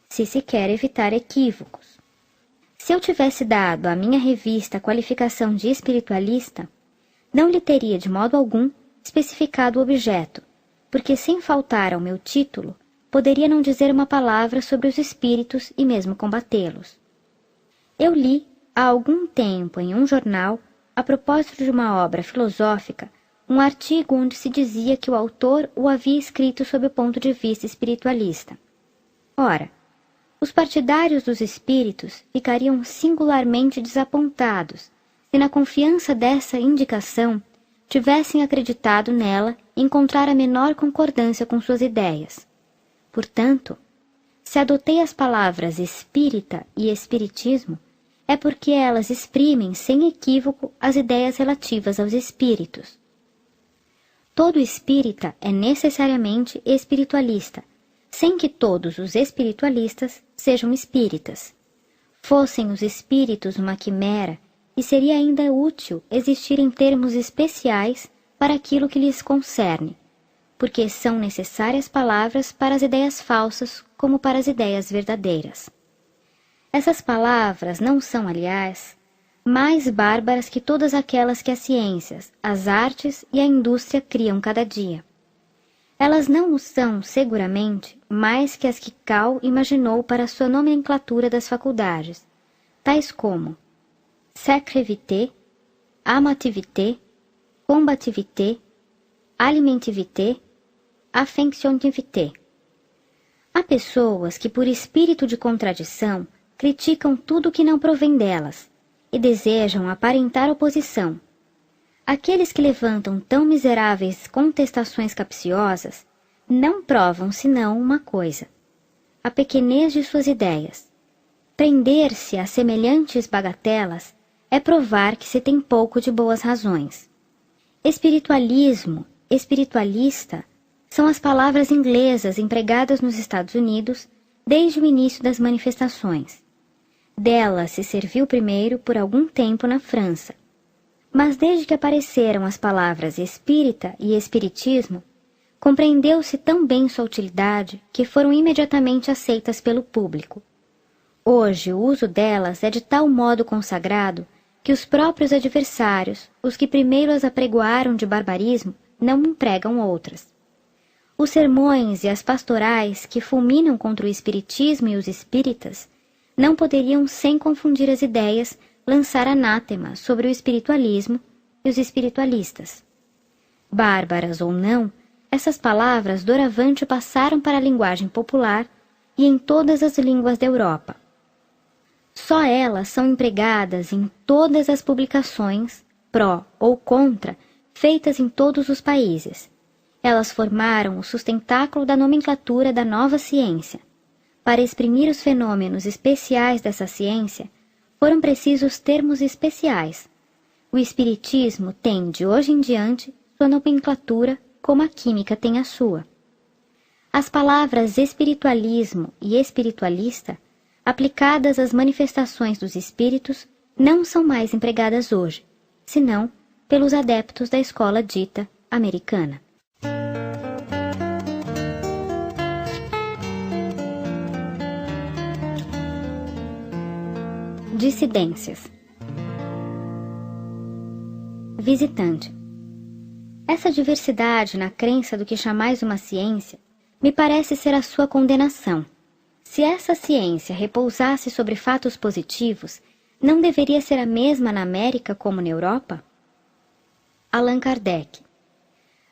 se se quer evitar equívocos. Se eu tivesse dado à minha revista a qualificação de espiritualista, não lhe teria de modo algum especificado o objeto, porque sem faltar ao meu título, poderia não dizer uma palavra sobre os espíritos e mesmo combatê-los. Eu li, há algum tempo, em um jornal, a propósito de uma obra filosófica, um artigo onde se dizia que o autor o havia escrito sob o ponto de vista espiritualista. Ora, os partidários dos espíritos ficariam singularmente desapontados se, na confiança dessa indicação, tivessem acreditado nela e encontrar a menor concordância com suas ideias. Portanto, se adotei as palavras espírita e espiritismo, é porque elas exprimem sem equívoco as ideias relativas aos espíritos. Todo espírita é necessariamente espiritualista, sem que todos os espiritualistas sejam espíritas. Fossem os espíritos uma quimera, e seria ainda útil existir em termos especiais para aquilo que lhes concerne, porque são necessárias palavras para as ideias falsas como para as ideias verdadeiras. Essas palavras não são, aliás, mais bárbaras que todas aquelas que as ciências, as artes e a indústria criam cada dia. Elas não o são, seguramente, mais que as que Cal imaginou para a sua nomenclatura das faculdades, tais como sécrevité, amativité, combativité, alimentivité, affectionivité. Há pessoas que, por espírito de contradição, criticam tudo que não provém delas e desejam aparentar oposição. Aqueles que levantam tão miseráveis contestações capciosas não provam senão uma coisa: a pequenez de suas ideias. Prender-se a semelhantes bagatelas é provar que se tem pouco de boas razões. Espiritualismo, espiritualista, são as palavras inglesas empregadas nos Estados Unidos desde o início das manifestações. Delas se serviu primeiro por algum tempo na França, mas desde que apareceram as palavras espírita e espiritismo, compreendeu-se tão bem sua utilidade que foram imediatamente aceitas pelo público. Hoje o uso delas é de tal modo consagrado que os próprios adversários, os que primeiro as apregoaram de barbarismo, não empregam outras. Os sermões e as pastorais que fulminam contra o espiritismo e os espíritas não poderiam, sem confundir as ideias, lançar anátema sobre o espiritualismo e os espiritualistas. Bárbaras ou não, essas palavras doravante passaram para a linguagem popular e em todas as línguas da Europa. Só elas são empregadas em todas as publicações, pró ou contra, feitas em todos os países. Elas formaram o sustentáculo da nomenclatura da nova ciência. Para exprimir os fenômenos especiais dessa ciência, foram precisos termos especiais. O espiritismo tem, de hoje em diante, sua nomenclatura como a química tem a sua. As palavras espiritualismo e espiritualista, aplicadas às manifestações dos espíritos, não são mais empregadas hoje, senão pelos adeptos da escola dita americana. Dissidências. Visitante. Essa diversidade na crença do que chamais uma ciência me parece ser a sua condenação. Se essa ciência repousasse sobre fatos positivos, não deveria ser a mesma na América como na Europa? Allan Kardec.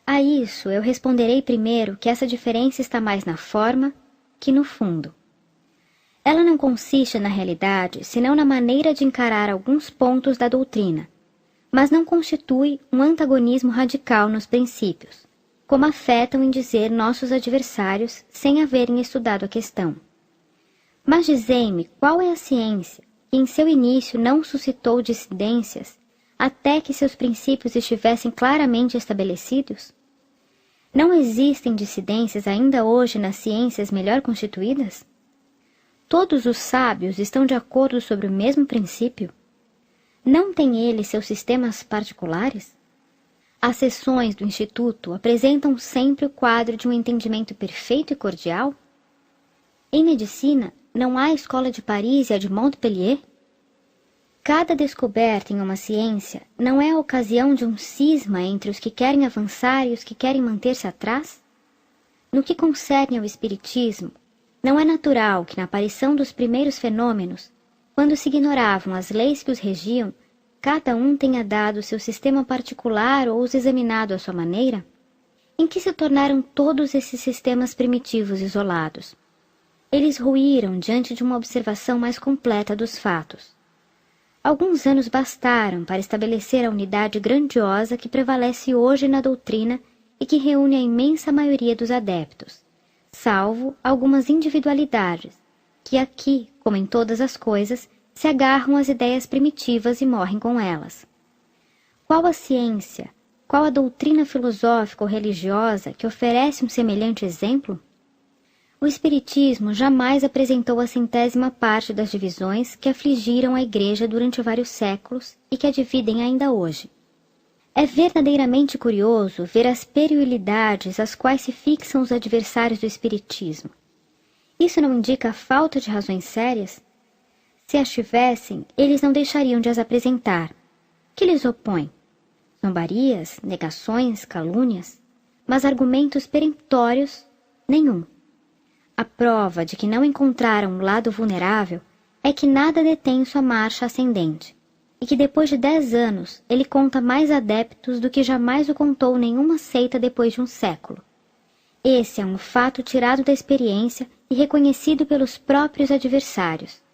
A isso eu responderei primeiro que essa diferença está mais na forma que no fundo. Ela não consiste na realidade, senão na maneira de encarar alguns pontos da doutrina, mas não constitui um antagonismo radical nos princípios, como afetam em dizer nossos adversários sem haverem estudado a questão. Mas dizei-me qual é a ciência que em seu início não suscitou dissidências até que seus princípios estivessem claramente estabelecidos? Não existem dissidências ainda hoje nas ciências melhor constituídas? Todos os sábios estão de acordo sobre o mesmo princípio? Não têm eles seus sistemas particulares? As sessões do Instituto apresentam sempre o quadro de um entendimento perfeito e cordial? Em medicina, não há a escola de Paris e a de Montpellier? Cada descoberta em uma ciência não é a ocasião de um cisma entre os que querem avançar e os que querem manter-se atrás? No que concerne ao espiritismo, não é natural que na aparição dos primeiros fenômenos, quando se ignoravam as leis que os regiam, cada um tenha dado seu sistema particular ou os examinado à sua maneira? Em que se tornaram todos esses sistemas primitivos isolados? Eles ruíram diante de uma observação mais completa dos fatos. Alguns anos bastaram para estabelecer a unidade grandiosa que prevalece hoje na doutrina e que reúne a imensa maioria dos adeptos, salvo algumas individualidades, que aqui, como em todas as coisas, se agarram às ideias primitivas e morrem com elas. Qual a ciência, qual a doutrina filosófica ou religiosa que oferece um semelhante exemplo? O Espiritismo jamais apresentou a 100ª parte das divisões que afligiram a Igreja durante vários séculos e que a dividem ainda hoje. É verdadeiramente curioso ver as periolidades às quais se fixam os adversários do Espiritismo. Isso não indica a falta de razões sérias? Se as tivessem, eles não deixariam de as apresentar. Que lhes opõe? Zombarias, negações, calúnias? Mas argumentos peremptórios, nenhum. A prova de que não encontraram um lado vulnerável é que nada detém sua marcha ascendente, e que depois de 10 anos ele conta mais adeptos do que jamais o contou nenhuma seita depois de um século. Esse é um fato tirado da experiência e reconhecido pelos próprios adversários.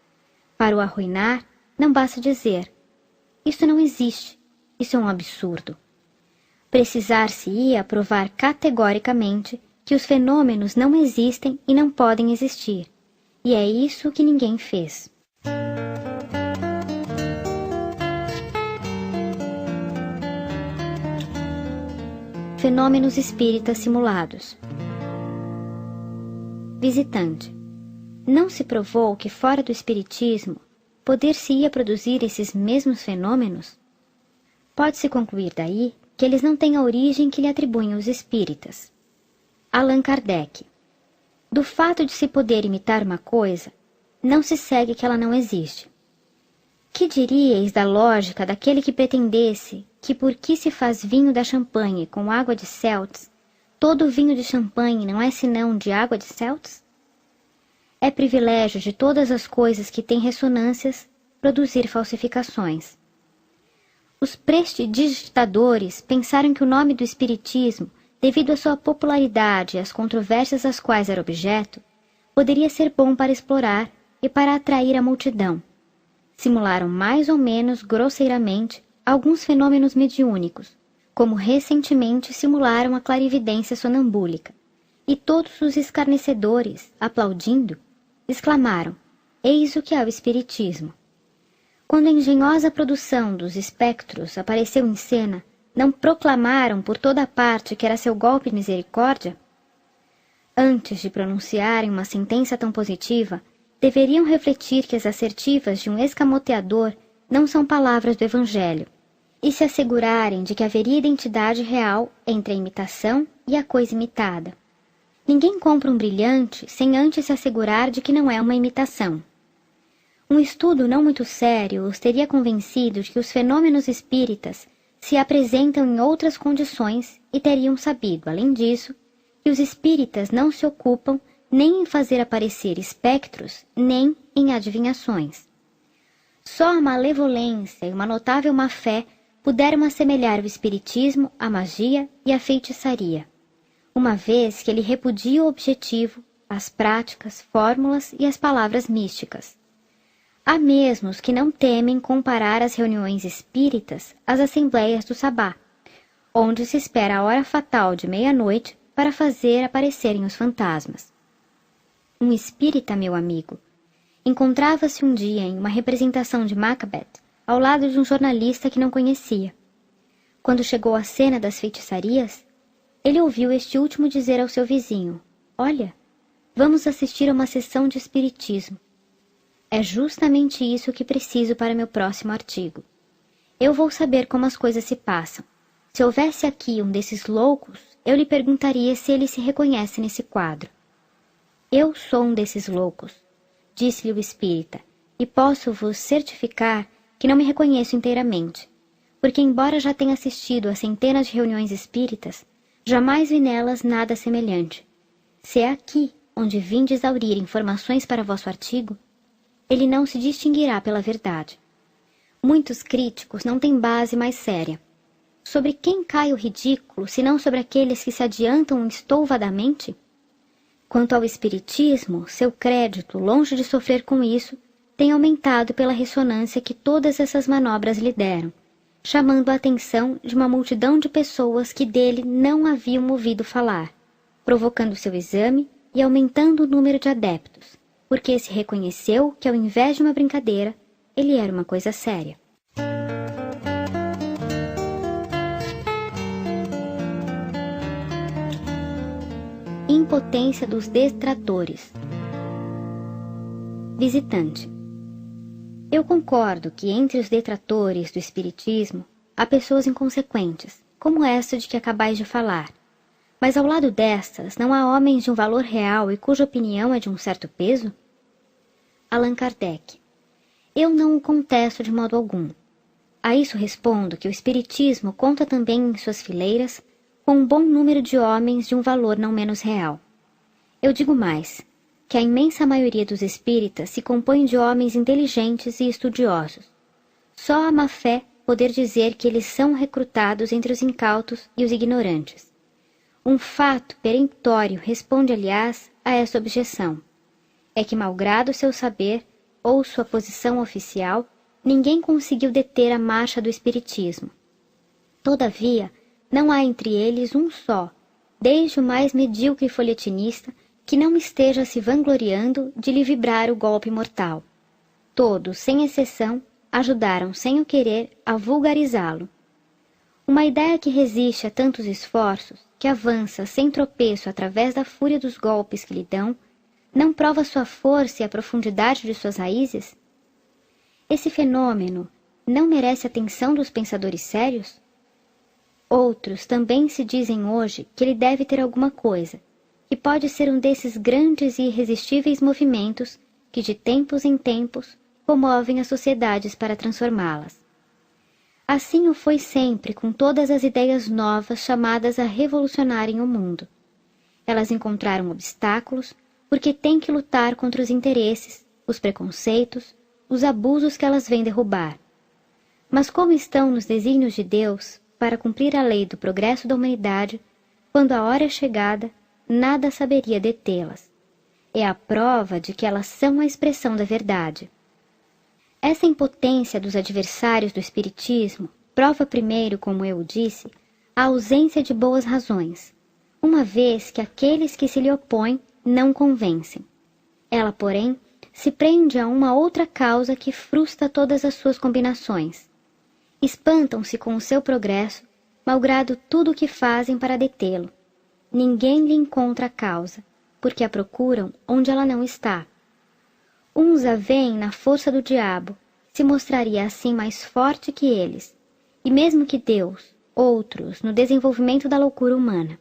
Para o arruinar, não basta dizer: isso não existe, isso é um absurdo. Precisar-se-ia provar categoricamente que os fenômenos não existem e não podem existir, e é isso que ninguém fez. Fenômenos espíritas simulados. Visitante. Não se provou que fora do espiritismo poder-se-ia produzir esses mesmos fenômenos? Pode-se concluir daí que eles não têm a origem que lhe atribuem os espíritas. Allan Kardec. Do fato de se poder imitar uma coisa, não se segue que ela não existe. Que diríeis da lógica daquele que pretendesse que porque se faz vinho da champanhe com água de Celtes, todo vinho de champanhe não é senão de água de Celtes? É privilégio de todas as coisas que têm ressonâncias produzir falsificações. Os prestidigitadores pensaram que o nome do espiritismo, devido à sua popularidade e às controvérsias às quais era objeto, poderia ser bom para explorar e para atrair a multidão. Simularam mais ou menos grosseiramente alguns fenômenos mediúnicos, como recentemente simularam a clarividência sonambúlica, e todos os escarnecedores, aplaudindo, exclamaram: eis o que é o espiritismo. Quando a engenhosa produção dos espectros apareceu em cena, não proclamaram por toda a parte que era seu golpe de misericórdia? Antes de pronunciarem uma sentença tão positiva, deveriam refletir que as assertivas de um escamoteador não são palavras do Evangelho, e se assegurarem de que haveria identidade real entre a imitação e a coisa imitada. Ninguém compra um brilhante sem antes se assegurar de que não é uma imitação. Um estudo não muito sério os teria convencido de que os fenômenos espíritas se apresentam em outras condições e teriam sabido, além disso, que os espíritas não se ocupam nem em fazer aparecer espectros, nem em adivinhações. Só a malevolência e uma notável má-fé puderam assemelhar o espiritismo à magia e à feitiçaria, uma vez que ele repudia o objetivo, as práticas, fórmulas e as palavras místicas. Há mesmos que não temem comparar as reuniões espíritas às assembleias do sabá, onde se espera a hora fatal de meia-noite para fazer aparecerem os fantasmas. Um espírita, meu amigo, encontrava-se um dia em uma representação de Macbeth ao lado de um jornalista que não conhecia. Quando chegou à cena das feitiçarias, ele ouviu este último dizer ao seu vizinho: "Olha, vamos assistir a uma sessão de espiritismo. É justamente isso que preciso para meu próximo artigo. Eu vou saber como as coisas se passam. Se houvesse aqui um desses loucos, eu lhe perguntaria se ele se reconhece nesse quadro." "Eu sou um desses loucos", disse-lhe o espírita, "e posso-vos certificar que não me reconheço inteiramente, porque embora já tenha assistido a centenas de reuniões espíritas, jamais vi nelas nada semelhante. Se é aqui onde vinde exaurir informações para vosso artigo, ele não se distinguirá pela verdade. Muitos críticos não têm base mais séria. Sobre quem cai o ridículo, senão sobre aqueles que se adiantam estouvadamente? Quanto ao espiritismo, seu crédito, longe de sofrer com isso, tem aumentado pela ressonância que todas essas manobras lhe deram, chamando a atenção de uma multidão de pessoas que dele não haviam ouvido falar, provocando seu exame e aumentando o número de adeptos, porque se reconheceu que, ao invés de uma brincadeira, ele era uma coisa séria. Impotência dos detratores. Visitante. Eu concordo que entre os detratores do espiritismo há pessoas inconsequentes, como esta de que acabais de falar, mas ao lado destas não há homens de um valor real e cuja opinião é de um certo peso? Allan Kardec. Eu não o contesto de modo algum. A isso respondo que o espiritismo conta também em suas fileiras com um bom número de homens de um valor não menos real. Eu digo mais, que a imensa maioria dos espíritas se compõe de homens inteligentes e estudiosos. Só a má-fé poder dizer que eles são recrutados entre os incautos e os ignorantes. Um fato peremptório responde, aliás, a essa objeção. É que, malgrado seu saber ou sua posição oficial, ninguém conseguiu deter a marcha do espiritismo. Todavia, não há entre eles um só, desde o mais medíocre folhetinista, que não esteja se vangloriando de lhe vibrar o golpe mortal. Todos, sem exceção, ajudaram sem o querer a vulgarizá-lo. Uma ideia que resiste a tantos esforços, que avança sem tropeço através da fúria dos golpes que lhe dão, não prova sua força e a profundidade de suas raízes? Esse fenômeno não merece atenção dos pensadores sérios? Outros também se dizem hoje que ele deve ter alguma coisa, que pode ser um desses grandes e irresistíveis movimentos que de tempos em tempos comovem as sociedades para transformá-las. Assim o foi sempre com todas as ideias novas chamadas a revolucionarem o mundo. Elas encontraram obstáculos porque têm que lutar contra os interesses, os preconceitos, os abusos que elas vêm derrubar. Mas como estão nos desígnios de Deus para cumprir a lei do progresso da humanidade, quando a hora é chegada, nada saberia detê-las. É a prova de que elas são a expressão da verdade. Essa impotência dos adversários do espiritismo prova primeiro, como eu disse, a ausência de boas razões, uma vez que aqueles que se lhe opõem não convencem. Ela, porém, se prende a uma outra causa que frustra todas as suas combinações. Espantam-se com o seu progresso, malgrado tudo o que fazem para detê-lo. Ninguém lhe encontra a causa. porque a procuram onde ela não está. Uns a veem na força do diabo, se mostraria assim mais forte que eles, e mesmo que Deus, outros no desenvolvimento da loucura humana.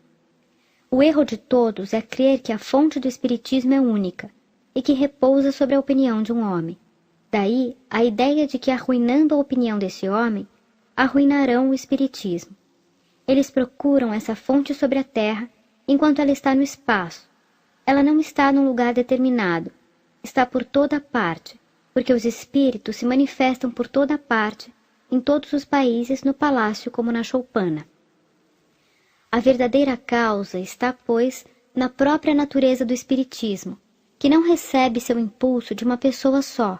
O erro de todos é crer que a fonte do espiritismo é única e que repousa sobre a opinião de um homem. Daí a ideia de que, arruinando a opinião desse homem, arruinarão o espiritismo. Eles procuram essa fonte sobre a terra enquanto ela está no espaço. Ela não está num lugar determinado, está por toda parte, porque os espíritos se manifestam por toda parte, em todos os países, no palácio como na choupana. A verdadeira causa está, pois, na própria natureza do espiritismo, que não recebe seu impulso de uma pessoa só,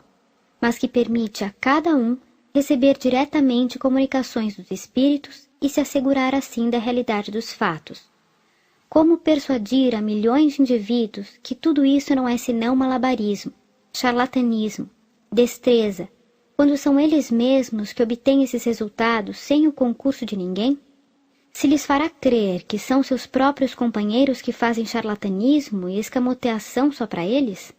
mas que permite a cada um receber diretamente comunicações dos espíritos e se assegurar assim da realidade dos fatos. Como persuadir a milhões de indivíduos que tudo isso não é senão malabarismo, charlatanismo, destreza, quando são eles mesmos que obtêm esses resultados sem o concurso de ninguém? Se lhes fará crer que são seus próprios companheiros que fazem charlatanismo e escamoteação só para eles?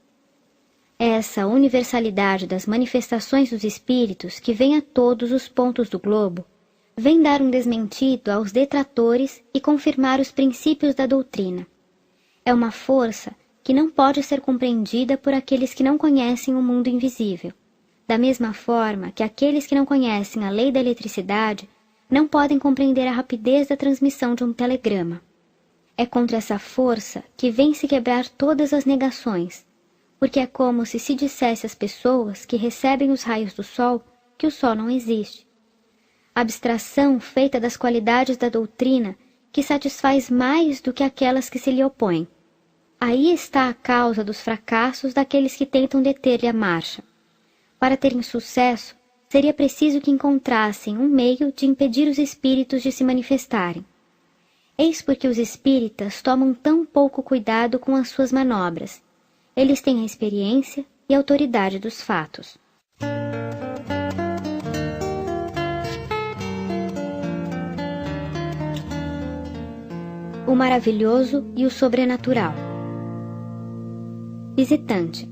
Essa universalidade das manifestações dos espíritos que vem a todos os pontos do globo, vem dar um desmentido aos detratores e confirmar os princípios da doutrina. É uma força que não pode ser compreendida por aqueles que não conhecem o mundo invisível, da mesma forma que aqueles que não conhecem a lei da eletricidade não podem compreender a rapidez da transmissão de um telegrama. É contra essa força que vem se quebrar todas as negações, porque é como se dissesse às pessoas que recebem os raios do sol que o sol não existe. Abstração feita das qualidades da doutrina que satisfaz mais do que aquelas que se lhe opõem. Aí está a causa dos fracassos daqueles que tentam deter-lhe a marcha. Para terem sucesso, seria preciso que encontrassem um meio de impedir os espíritos de se manifestarem. Eis porque os espíritas tomam tão pouco cuidado com as suas manobras. Eles têm a experiência e a autoridade dos fatos. O maravilhoso e o sobrenatural. Visitante.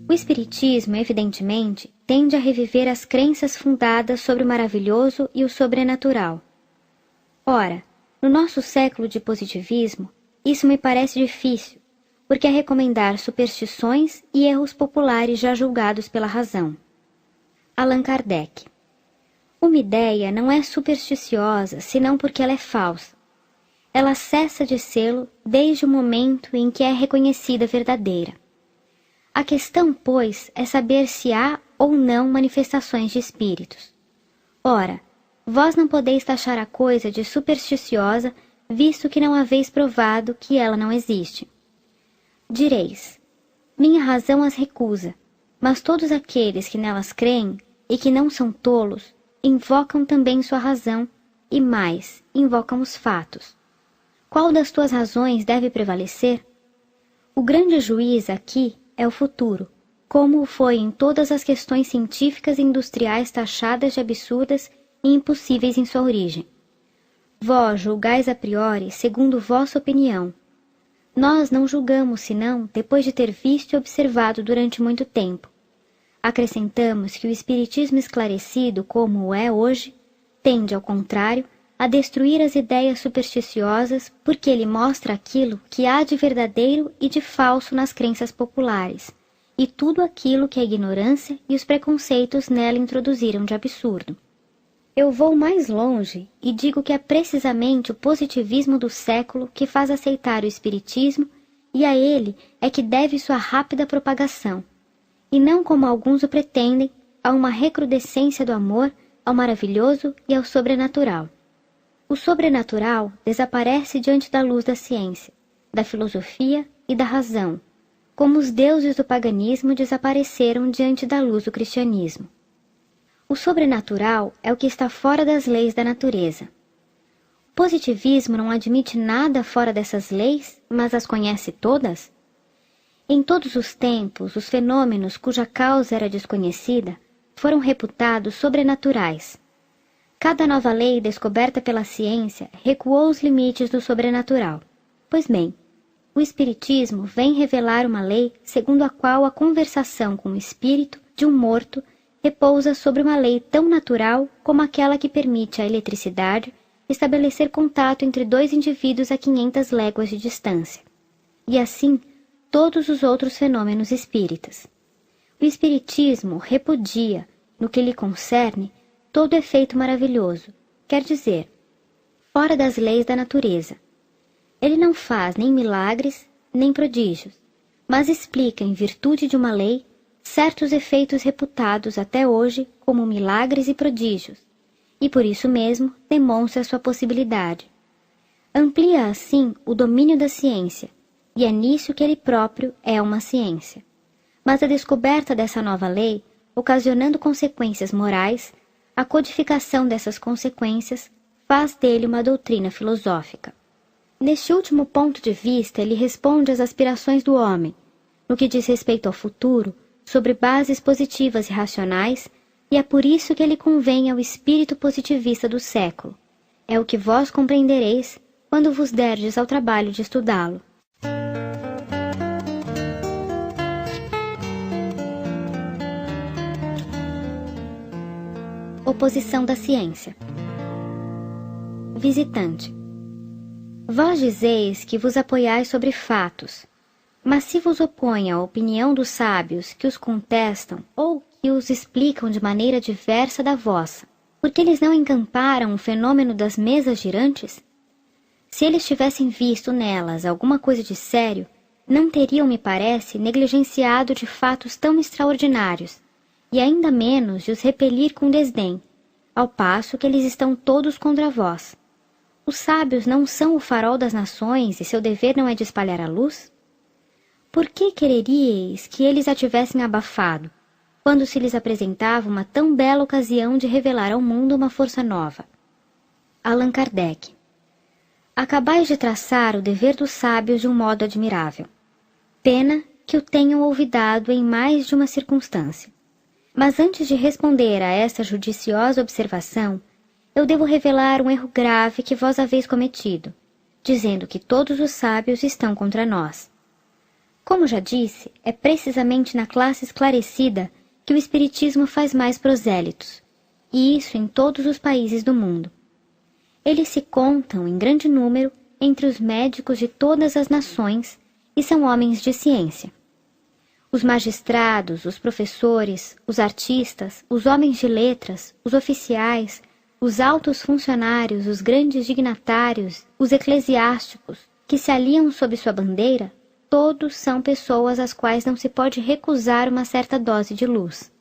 O espiritismo, evidentemente, tende a reviver as crenças fundadas sobre o maravilhoso e o sobrenatural. Ora, no nosso século de positivismo, isso me parece difícil, porque é recomendar superstições e erros populares já julgados pela razão. Allan Kardec. Uma ideia não é supersticiosa senão porque ela é falsa. Ela cessa de sê-lo desde o momento em que é reconhecida verdadeira. A questão, pois, é saber se há ou não manifestações de espíritos. Ora, vós não podeis taxar a coisa de supersticiosa, visto que não haveis provado que ela não existe. Direis, minha razão as recusa, mas todos aqueles que nelas creem e que não são tolos, invocam também sua razão e mais, invocam os fatos. Qual das tuas razões deve prevalecer? O grande juiz aqui é o futuro, como o foi em todas as questões científicas e industriais taxadas de absurdas e impossíveis em sua origem. Vós julgais a priori segundo vossa opinião. Nós não julgamos senão depois de ter visto e observado durante muito tempo. Acrescentamos que o espiritismo esclarecido como o é hoje, tende, ao contrário, a destruir as ideias supersticiosas porque ele mostra aquilo que há de verdadeiro e de falso nas crenças populares, e tudo aquilo que a ignorância e os preconceitos nela introduziram de absurdo. Eu vou mais longe e digo que é precisamente o positivismo do século que faz aceitar o espiritismo e a ele é que deve sua rápida propagação, e não como alguns o pretendem, a uma recrudescência do amor, ao maravilhoso e ao sobrenatural. O sobrenatural desaparece diante da luz da ciência, da filosofia e da razão, como os deuses do paganismo desapareceram diante da luz do cristianismo. O sobrenatural é o que está fora das leis da natureza. O positivismo não admite nada fora dessas leis, mas as conhece todas? Em todos os tempos, os fenômenos cuja causa era desconhecida foram reputados sobrenaturais. Cada nova lei descoberta pela ciência recuou os limites do sobrenatural. Pois bem, O Espiritismo vem revelar uma lei segundo a qual a conversação com o espírito de um morto repousa sobre uma lei tão natural como aquela que permite à eletricidade estabelecer contato entre dois indivíduos a 500 léguas de distância, e assim todos os outros fenômenos espíritas. O Espiritismo repudia, no que lhe concerne, todo efeito maravilhoso, quer dizer, fora das leis da natureza. Ele não faz nem milagres, nem prodígios, mas explica, em virtude de uma lei, certos efeitos reputados até hoje como milagres e prodígios, e por isso mesmo demonstra sua possibilidade. Amplia assim o domínio da ciência, e é nisso que ele próprio é uma ciência. Mas a descoberta dessa nova lei, ocasionando consequências morais, a codificação dessas consequências faz dele uma doutrina filosófica. Neste último ponto de vista, ele responde às aspirações do homem, no que diz respeito ao futuro, sobre bases positivas e racionais, e é por isso que ele convém ao espírito positivista do século. É o que vós compreendereis quando vos derdes ao trabalho de estudá-lo. Oposição da ciência. Visitante. Vós dizeis que vos apoiais sobre fatos, mas se vos opõe à opinião dos sábios que os contestam ou que os explicam de maneira diversa da vossa, porque eles não encamparam o fenômeno das mesas girantes? Se eles tivessem visto nelas alguma coisa de sério, não teriam, me parece, negligenciado de fatos tão extraordinários, e ainda menos de os repelir com desdém, ao passo que eles estão todos contra vós. Os sábios não são o farol das nações e seu dever não é de espalhar a luz? Por que quereríeis que eles a tivessem abafado, quando se lhes apresentava uma tão bela ocasião de revelar ao mundo uma força nova? Allan Kardec. Acabais de traçar o dever dos sábios de um modo admirável. Pena que o tenham olvidado em mais de uma circunstância. Mas antes de responder a esta judiciosa observação, eu devo revelar um erro grave que vós haveis cometido, dizendo que todos os sábios estão contra nós. Como já disse, é precisamente na classe esclarecida que o Espiritismo faz mais prosélitos, e isso em todos os países do mundo. Eles se contam, em grande número, entre os médicos de todas as nações e são homens de ciência. Os magistrados, os professores, os artistas, os homens de letras, os oficiais, os altos funcionários, os grandes dignatários, os eclesiásticos, que se aliam sob sua bandeira, todos são pessoas às quais não se pode recusar uma certa dose de luz.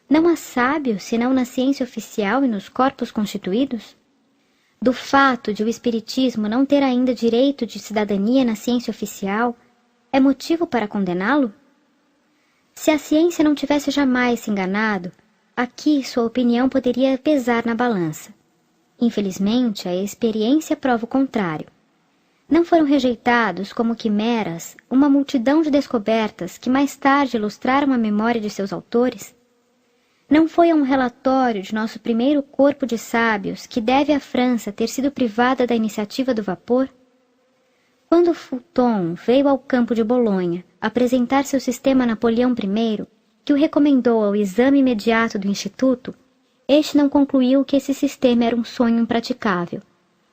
Não há sábios senão na ciência oficial e nos corpos constituídos? Do fato de o Espiritismo não ter ainda direito de cidadania na ciência oficial, é motivo para condená-lo? Se a ciência não tivesse jamais se enganado, aqui sua opinião poderia pesar na balança. Infelizmente, a experiência prova o contrário. Não foram rejeitados como quimeras uma multidão de descobertas que mais tarde ilustraram a memória de seus autores? Não foi a um relatório de nosso primeiro corpo de sábios que deve a França ter sido privada da iniciativa do vapor? Quando Fulton veio ao campo de Bolonha apresentar seu sistema a Napoleão I, que o recomendou ao exame imediato do Instituto, este não concluiu que esse sistema era um sonho impraticável,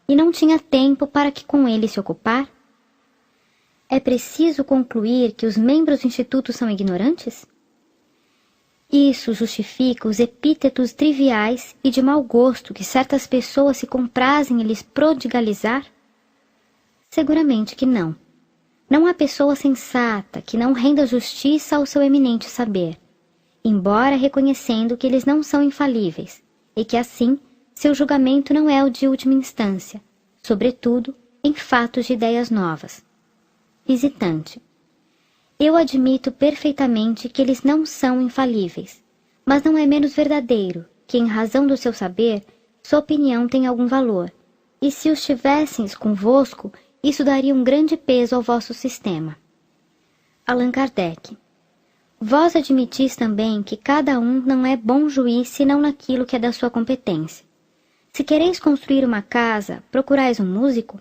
e não tinha tempo para que com ele se ocupar? É preciso concluir que os membros do Instituto são ignorantes? Isso justifica os epítetos triviais e de mau gosto que certas pessoas se comprazem em lhes prodigalizar? Seguramente que não. Não há pessoa sensata que não renda justiça ao seu eminente saber, embora reconhecendo que eles não são infalíveis, e que assim seu julgamento não é o de última instância, sobretudo em fatos de ideias novas. Visitante. Eu admito perfeitamente que eles não são infalíveis, mas não é menos verdadeiro que, em razão do seu saber, sua opinião tem algum valor, e se os tivesseis convosco, isso daria um grande peso ao vosso sistema. Allan Kardec. Vós admitis também que cada um não é bom juiz senão naquilo que é da sua competência. Se quereis construir uma casa, procurais um músico?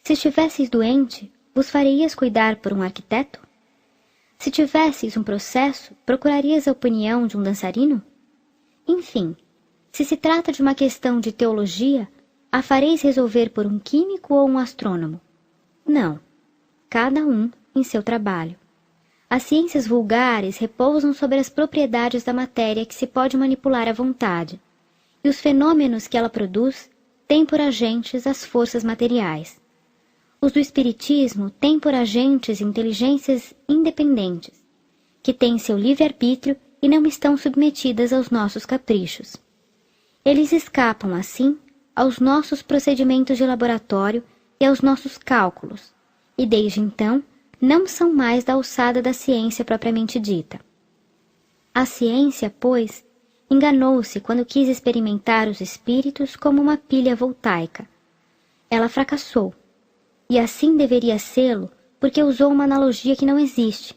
Se estivesseis doente, vos farias cuidar por um arquiteto? Se tivesseis um processo, procurarias a opinião de um dançarino? Enfim, se se trata de uma questão de teologia, a fareis resolver por um químico ou um astrônomo? Não, cada um em seu trabalho. As ciências vulgares repousam sobre as propriedades da matéria que se pode manipular à vontade, e os fenômenos que ela produz têm por agentes as forças materiais. Os do espiritismo têm por agentes inteligências independentes, que têm seu livre-arbítrio e não estão submetidas aos nossos caprichos. Eles escapam, assim, aos nossos procedimentos de laboratório e aos nossos cálculos, e desde então não são mais da alçada da ciência propriamente dita. A ciência, pois, enganou-se quando quis experimentar os espíritos como uma pilha voltaica. Ela fracassou, e assim deveria sê-lo porque usou uma analogia que não existe.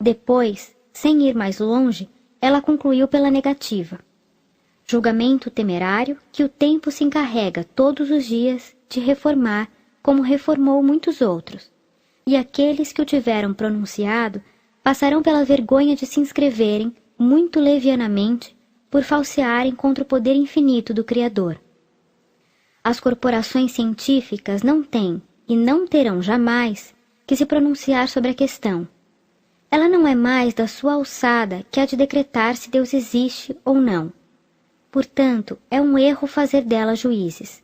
Depois, sem ir mais longe, ela concluiu pela negativa. Julgamento temerário que o tempo se encarrega todos os dias de reformar como reformou muitos outros, e aqueles que o tiveram pronunciado passarão pela vergonha de se inscreverem, muito levianamente, por falsearem contra o poder infinito do Criador. As corporações científicas não têm, e não terão jamais, que se pronunciar sobre a questão. Ela não é mais da sua alçada que há de decretar se Deus existe ou não. Portanto, é um erro fazer dela juízes.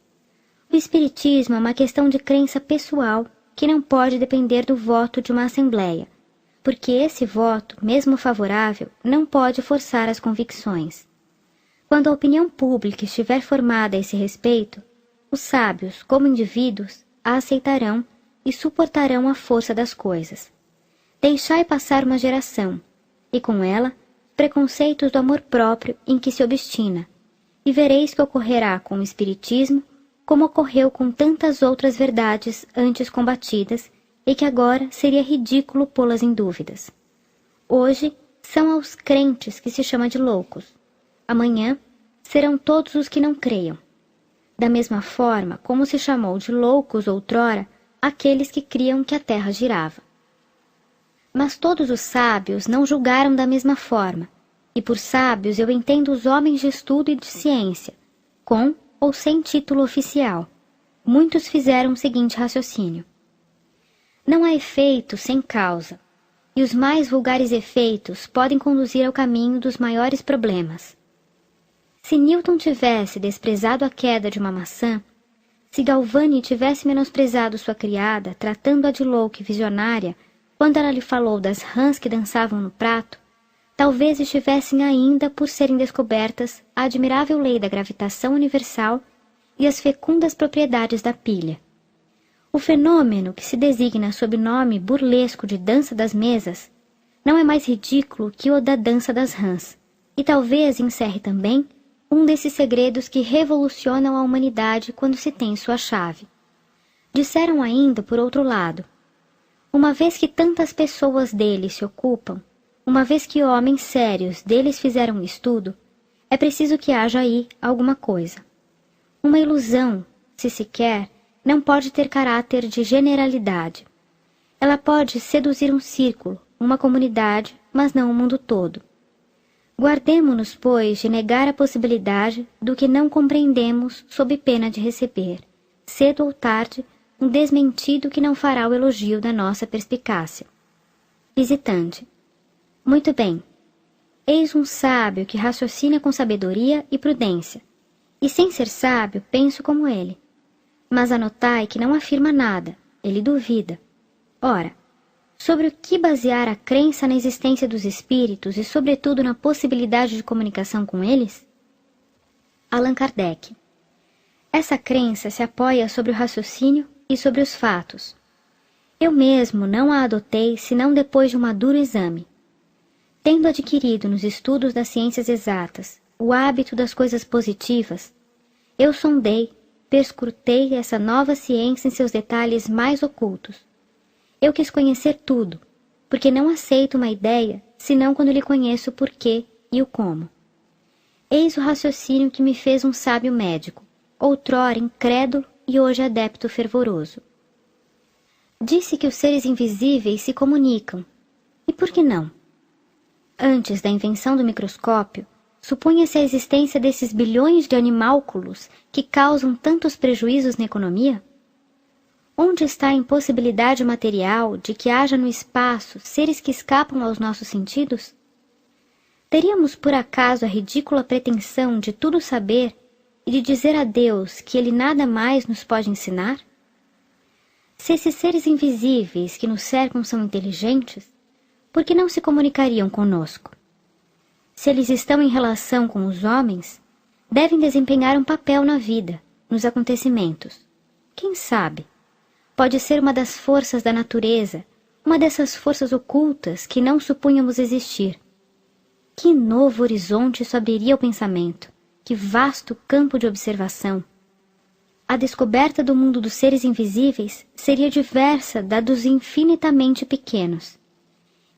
O Espiritismo é uma questão de crença pessoal que não pode depender do voto de uma assembleia, porque esse voto, mesmo favorável, não pode forçar as convicções. Quando a opinião pública estiver formada a esse respeito, os sábios, como indivíduos, a aceitarão e suportarão a força das coisas. Deixai passar uma geração, e com ela, preconceitos do amor próprio em que se obstina, e vereis que ocorrerá com o Espiritismo como ocorreu com tantas outras verdades antes combatidas e que agora seria ridículo pô-las em dúvidas. Hoje são aos crentes que se chama de loucos. Amanhã serão todos os que não creiam. Da mesma forma como se chamou de loucos outrora aqueles que criam que a terra girava. Mas todos os sábios não julgaram da mesma forma, e por sábios eu entendo os homens de estudo e de ciência, com ou sem título oficial. Muitos fizeram o seguinte raciocínio: não há efeito sem causa, e os mais vulgares efeitos podem conduzir ao caminho dos maiores problemas. Se Newton tivesse desprezado a queda de uma maçã, se Galvani tivesse menosprezado sua criada, tratando-a de louca e visionária, quando ela lhe falou das rãs que dançavam no prato, talvez estivessem ainda por serem descobertas a admirável lei da gravitação universal e as fecundas propriedades da pilha. O fenômeno que se designa sob nome burlesco de dança das mesas não é mais ridículo que o da dança das rãs, e talvez encerre também um desses segredos que revolucionam a humanidade quando se tem sua chave. Disseram ainda, por outro lado, uma vez que tantas pessoas deles se ocupam, uma vez que homens sérios deles fizeram um estudo, é preciso que haja aí alguma coisa. Uma ilusão, se se quer, não pode ter caráter de generalidade. Ela pode seduzir um círculo, uma comunidade, mas não o mundo todo. Guardemo-nos, pois, de negar a possibilidade do que não compreendemos sob pena de receber, cedo ou tarde, um desmentido que não fará o elogio da nossa perspicácia. Visitante. Muito bem. Eis um sábio que raciocina com sabedoria e prudência, e sem ser sábio, penso como ele. Mas anotai que não afirma nada, ele duvida. Ora, sobre o que basear a crença na existência dos espíritos e, sobretudo, na possibilidade de comunicação com eles? Allan Kardec. Essa crença se apoia sobre o raciocínio e sobre os fatos. Eu mesmo não a adotei senão depois de um maduro exame. Tendo adquirido nos estudos das ciências exatas o hábito das coisas positivas, eu sondei, perscrutei essa nova ciência em seus detalhes mais ocultos. Eu quis conhecer tudo, porque não aceito uma ideia senão quando lhe conheço o porquê e o como. Eis o raciocínio que me fez um sábio médico, outrora incrédulo e hoje adepto fervoroso. Disse que os seres invisíveis se comunicam. E por que não? Antes da invenção do microscópio, supunha-se a existência desses bilhões de animálculos que causam tantos prejuízos na economia? Onde está a impossibilidade material de que haja no espaço seres que escapam aos nossos sentidos? Teríamos por acaso a ridícula pretensão de tudo saber e de dizer a Deus que Ele nada mais nos pode ensinar? Se esses seres invisíveis que nos cercam são inteligentes, por que não se comunicariam conosco? Se eles estão em relação com os homens, devem desempenhar um papel na vida, nos acontecimentos. Quem sabe? Pode ser uma das forças da natureza, uma dessas forças ocultas que não supunhamos existir. Que novo horizonte isso abriria ao pensamento, que vasto campo de observação! A descoberta do mundo dos seres invisíveis seria diversa da dos infinitamente pequenos.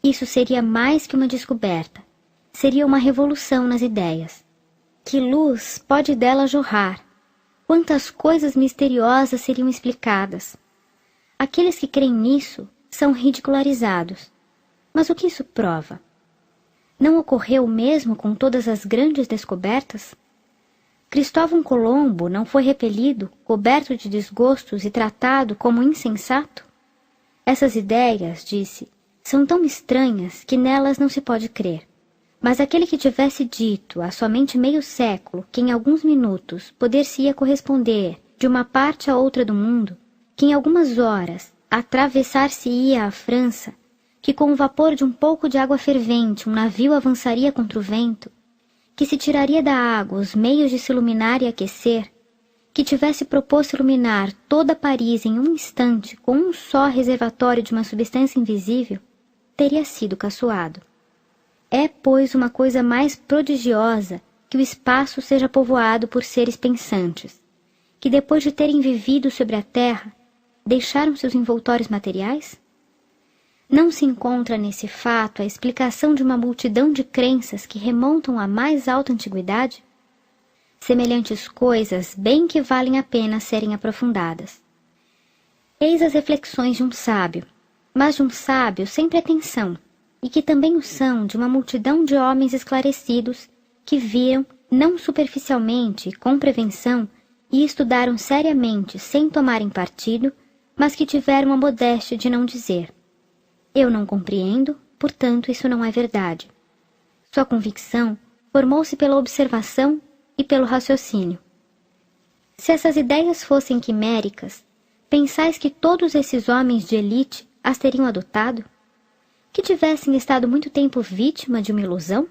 Isso seria mais que uma descoberta, seria uma revolução nas ideias. Que luz pode dela jorrar? Quantas coisas misteriosas seriam explicadas? Aqueles que creem nisso são ridicularizados. Mas o que isso prova? Não ocorreu o mesmo com todas as grandes descobertas? Cristóvão Colombo não foi repelido, coberto de desgostos e tratado como insensato? Essas ideias, disse, são tão estranhas que nelas não se pode crer. Mas aquele que tivesse dito há somente meio século que em alguns minutos poder-se-ia corresponder de uma parte a outra do mundo, que em algumas horas atravessar-se-ia a França, que com o vapor de um pouco de água fervente um navio avançaria contra o vento, que se tiraria da água os meios de se iluminar e aquecer, que tivesse proposto iluminar toda Paris em um instante com um só reservatório de uma substância invisível, teria sido caçoado. É, pois, uma coisa mais prodigiosa que o espaço seja povoado por seres pensantes, que depois de terem vivido sobre a terra, deixaram seus envoltórios materiais? Não se encontra nesse fato a explicação de uma multidão de crenças que remontam à mais alta antiguidade? Semelhantes coisas bem que valem a pena serem aprofundadas. Eis as reflexões de um sábio, mas de um sábio sem pretensão, e que também o são de uma multidão de homens esclarecidos que viram, não superficialmente, com prevenção, e estudaram seriamente sem tomarem partido, mas que tiveram a modéstia de não dizer: eu não compreendo, portanto isso não é verdade. Sua convicção formou-se pela observação e pelo raciocínio. Se essas ideias fossem quiméricas, pensais que todos esses homens de elite as teriam adotado? Que tivessem estado muito tempo vítima de uma ilusão?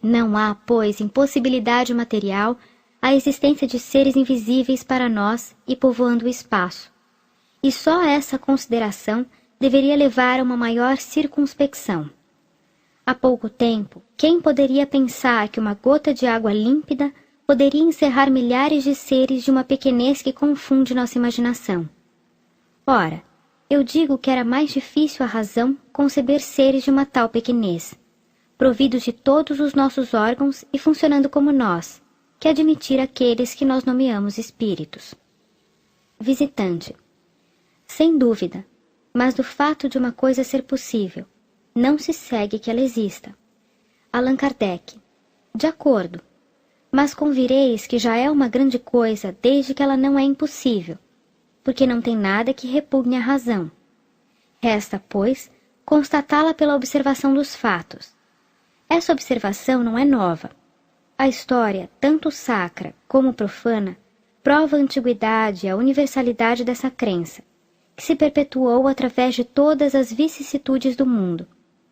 Não há, pois, impossibilidade material a existência de seres invisíveis para nós e povoando o espaço. E só essa consideração deveria levar a uma maior circunspecção. Há pouco tempo, quem poderia pensar que uma gota de água límpida poderia encerrar milhares de seres de uma pequenez que confunde nossa imaginação? Ora, eu digo que era mais difícil à razão conceber seres de uma tal pequenez, providos de todos os nossos órgãos e funcionando como nós, que admitir aqueles que nós nomeamos espíritos. Visitante. Sem dúvida, mas do fato de uma coisa ser possível, não se segue que ela exista. Allan Kardec. De acordo, mas convireis que já é uma grande coisa desde que ela não é impossível, porque não tem nada que repugne a razão. Resta, pois, constatá-la pela observação dos fatos. Essa observação não é nova. A história, tanto sacra como profana, prova a antiguidade e a universalidade dessa crença, que se perpetuou através de todas as vicissitudes do mundo,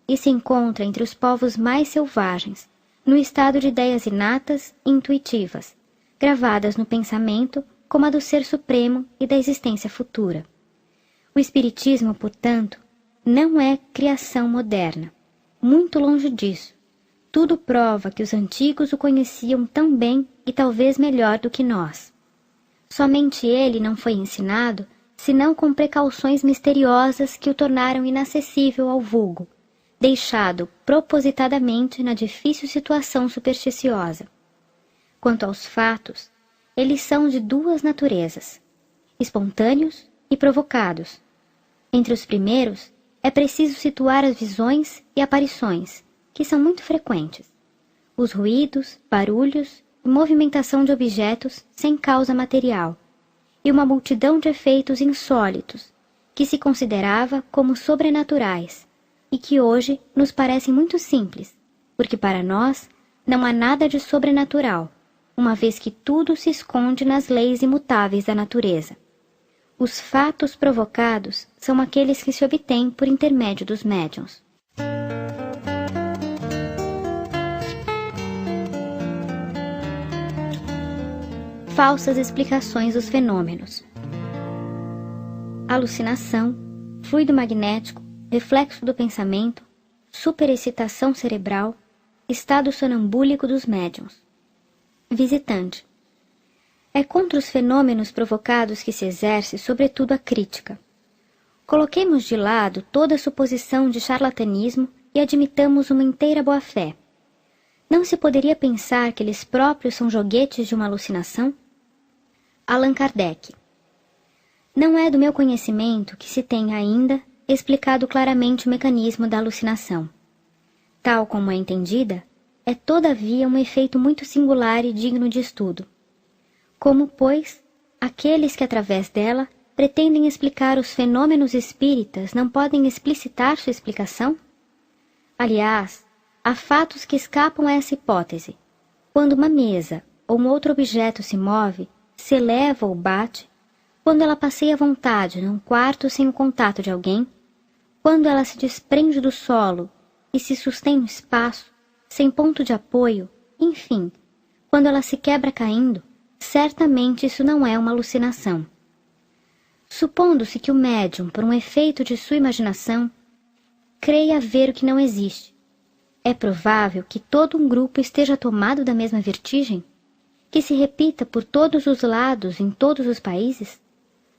e se encontra entre os povos mais selvagens, no estado de ideias inatas e intuitivas, gravadas no pensamento como a do Ser Supremo e da existência futura. O Espiritismo, portanto, não é criação moderna. Muito longe disso. Tudo prova que os antigos o conheciam tão bem e talvez melhor do que nós. Somente ele não foi ensinado, senão com precauções misteriosas que o tornaram inacessível ao vulgo, deixado propositadamente na difícil situação supersticiosa. Quanto aos fatos, eles são de duas naturezas, espontâneos e provocados, Entre os primeiros, é preciso situar as visões e aparições, que são muito frequentes, os ruídos, barulhos e movimentação de objetos sem causa material, e uma multidão de efeitos insólitos, que se considerava como sobrenaturais, e que hoje nos parecem muito simples, porque para nós não há nada de sobrenatural, uma vez que tudo se esconde nas leis imutáveis da natureza. Os fatos provocados são aqueles que se obtêm por intermédio dos médiuns. Falsas explicações dos fenômenos. Alucinação, fluido magnético, reflexo do pensamento, superexcitação cerebral, estado sonambúlico dos médiuns. Visitante. É contra os fenômenos provocados que se exerce, sobretudo, a crítica. Coloquemos de lado toda suposição de charlatanismo e admitamos uma inteira boa-fé. Não se poderia pensar que eles próprios são joguetes de uma alucinação? Allan Kardec. Não é do meu conhecimento que se tenha ainda explicado claramente o mecanismo da alucinação. Tal como é entendida, é todavia um efeito muito singular e digno de estudo. Como, pois, aqueles que através dela pretendem explicar os fenômenos espíritas não podem explicitar sua explicação? Aliás, há fatos que escapam a essa hipótese. Quando uma mesa ou um outro objeto se move, se eleva ou bate, quando ela passeia à vontade num quarto sem o contato de alguém, quando ela se desprende do solo e se sustém no espaço, sem ponto de apoio, enfim, quando ela se quebra caindo, certamente isso não é uma alucinação. Supondo-se que o médium, por um efeito de sua imaginação, creia ver o que não existe, é provável que todo um grupo esteja tomado da mesma vertigem? Que se repita por todos os lados em todos os países?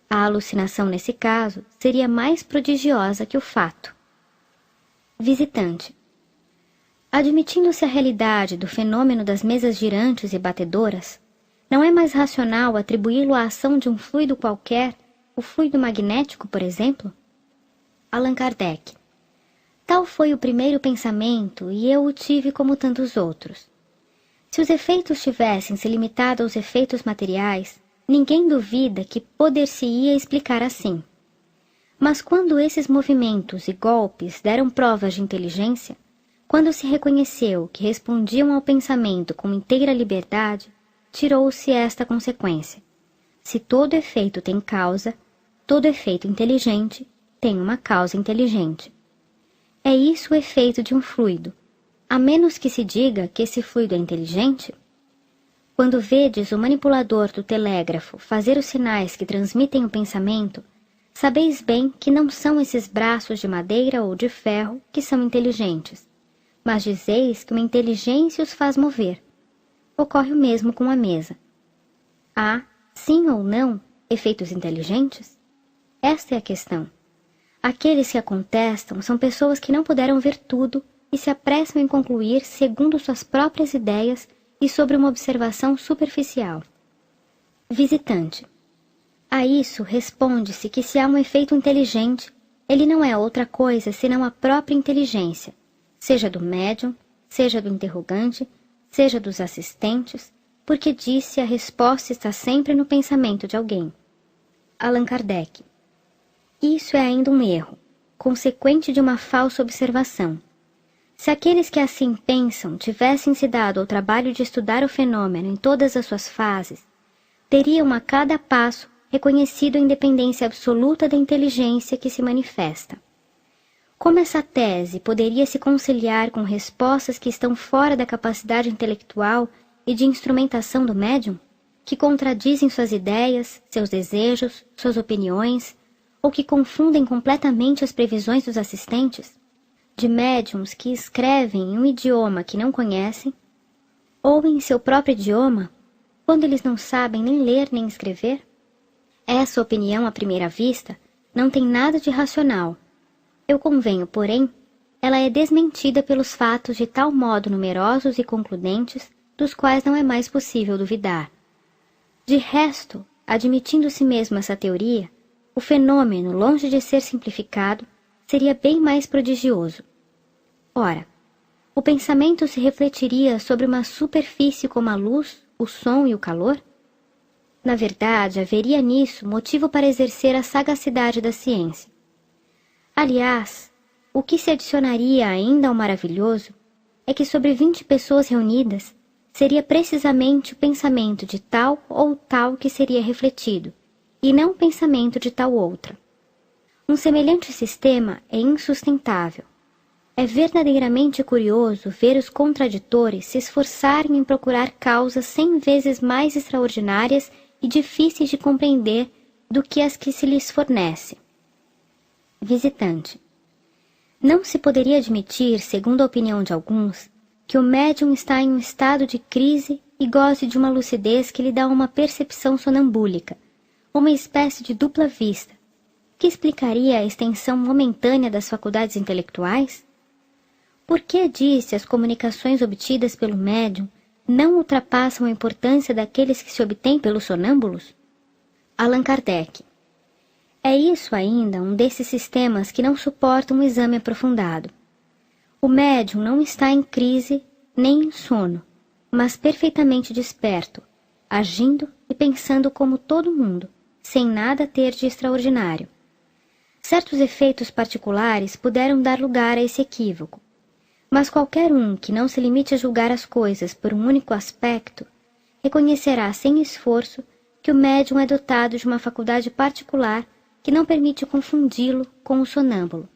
A alucinação, nesse caso, seria mais prodigiosa que o fato. Visitante. Admitindo-se a realidade do fenômeno das mesas girantes e batedoras, não é mais racional atribuí-lo à ação de um fluido qualquer, o fluido magnético, por exemplo? Allan Kardec. Tal foi o primeiro pensamento e eu o tive como tantos outros. Se os efeitos tivessem se limitado aos efeitos materiais, ninguém duvida que poder-se-ia explicar assim. Mas quando esses movimentos e golpes deram provas de inteligência, quando se reconheceu que respondiam ao pensamento com inteira liberdade, tirou-se esta consequência. Se todo efeito tem causa, todo efeito inteligente tem uma causa inteligente. É isso o efeito de um fluido, a menos que se diga que esse fluido é inteligente. Quando vedes o manipulador do telégrafo fazer os sinais que transmitem o pensamento, sabeis bem que não são esses braços de madeira ou de ferro que são inteligentes, mas dizeis que uma inteligência os faz mover. Ocorre o mesmo com a mesa. Há, sim ou não, efeitos inteligentes? Esta é a questão. Aqueles que a contestam são pessoas que não puderam ver tudo e se apressam em concluir segundo suas próprias ideias e sobre uma observação superficial. Visitante. A isso responde-se que se há um efeito inteligente, ele não é outra coisa senão a própria inteligência, seja do médium, seja do interrogante, seja dos assistentes, porque disse a resposta está sempre no pensamento de alguém. Allan Kardec. Isso é ainda um erro, consequente de uma falsa observação. Se aqueles que assim pensam tivessem se dado ao trabalho de estudar o fenômeno em todas as suas fases, teriam a cada passo reconhecido a independência absoluta da inteligência que se manifesta. Como essa tese poderia se conciliar com respostas que estão fora da capacidade intelectual e de instrumentação do médium, que contradizem suas ideias, seus desejos, suas opiniões, ou que confundem completamente as previsões dos assistentes? De médiums que escrevem em um idioma que não conhecem, ou em seu próprio idioma, quando eles não sabem nem ler nem escrever? Essa opinião, à primeira vista, não tem nada de racional. Eu convenho, porém, ela é desmentida pelos fatos de tal modo numerosos e concludentes, dos quais não é mais possível duvidar. De resto, admitindo-se mesmo essa teoria, o o fenômeno, longe de ser simplificado, seria bem mais prodigioso. Ora, o pensamento se refletiria sobre uma superfície como a luz, o som e o calor? Na verdade, haveria nisso motivo para exercer a sagacidade da ciência. Aliás, o que se adicionaria ainda ao maravilhoso é que sobre 20 pessoas reunidas, seria precisamente o pensamento de tal ou tal que seria refletido, e não o pensamento de tal outra. Um semelhante sistema é insustentável. É verdadeiramente curioso ver os contraditores se esforçarem em procurar causas 100 vezes mais extraordinárias e difíceis de compreender do que as que se lhes fornece. Visitante. Não se poderia admitir, segundo a opinião de alguns, que o médium está em um estado de crise e goze de uma lucidez que lhe dá uma percepção sonambúlica, uma espécie de dupla vista, que explicaria a extensão momentânea das faculdades intelectuais? Por que, disse, as comunicações obtidas pelo médium não ultrapassam a importância daqueles que se obtêm pelos sonâmbulos? Allan Kardec. É isso ainda um desses sistemas que não suportam um exame aprofundado. O médium não está em crise nem em sono, mas perfeitamente desperto, agindo e pensando como todo mundo, sem nada ter de extraordinário. Certos efeitos particulares puderam dar lugar a esse equívoco, mas qualquer um que não se limite a julgar as coisas por um único aspecto, reconhecerá sem esforço que o médium é dotado de uma faculdade particular que não permite confundi-lo com o sonâmbulo.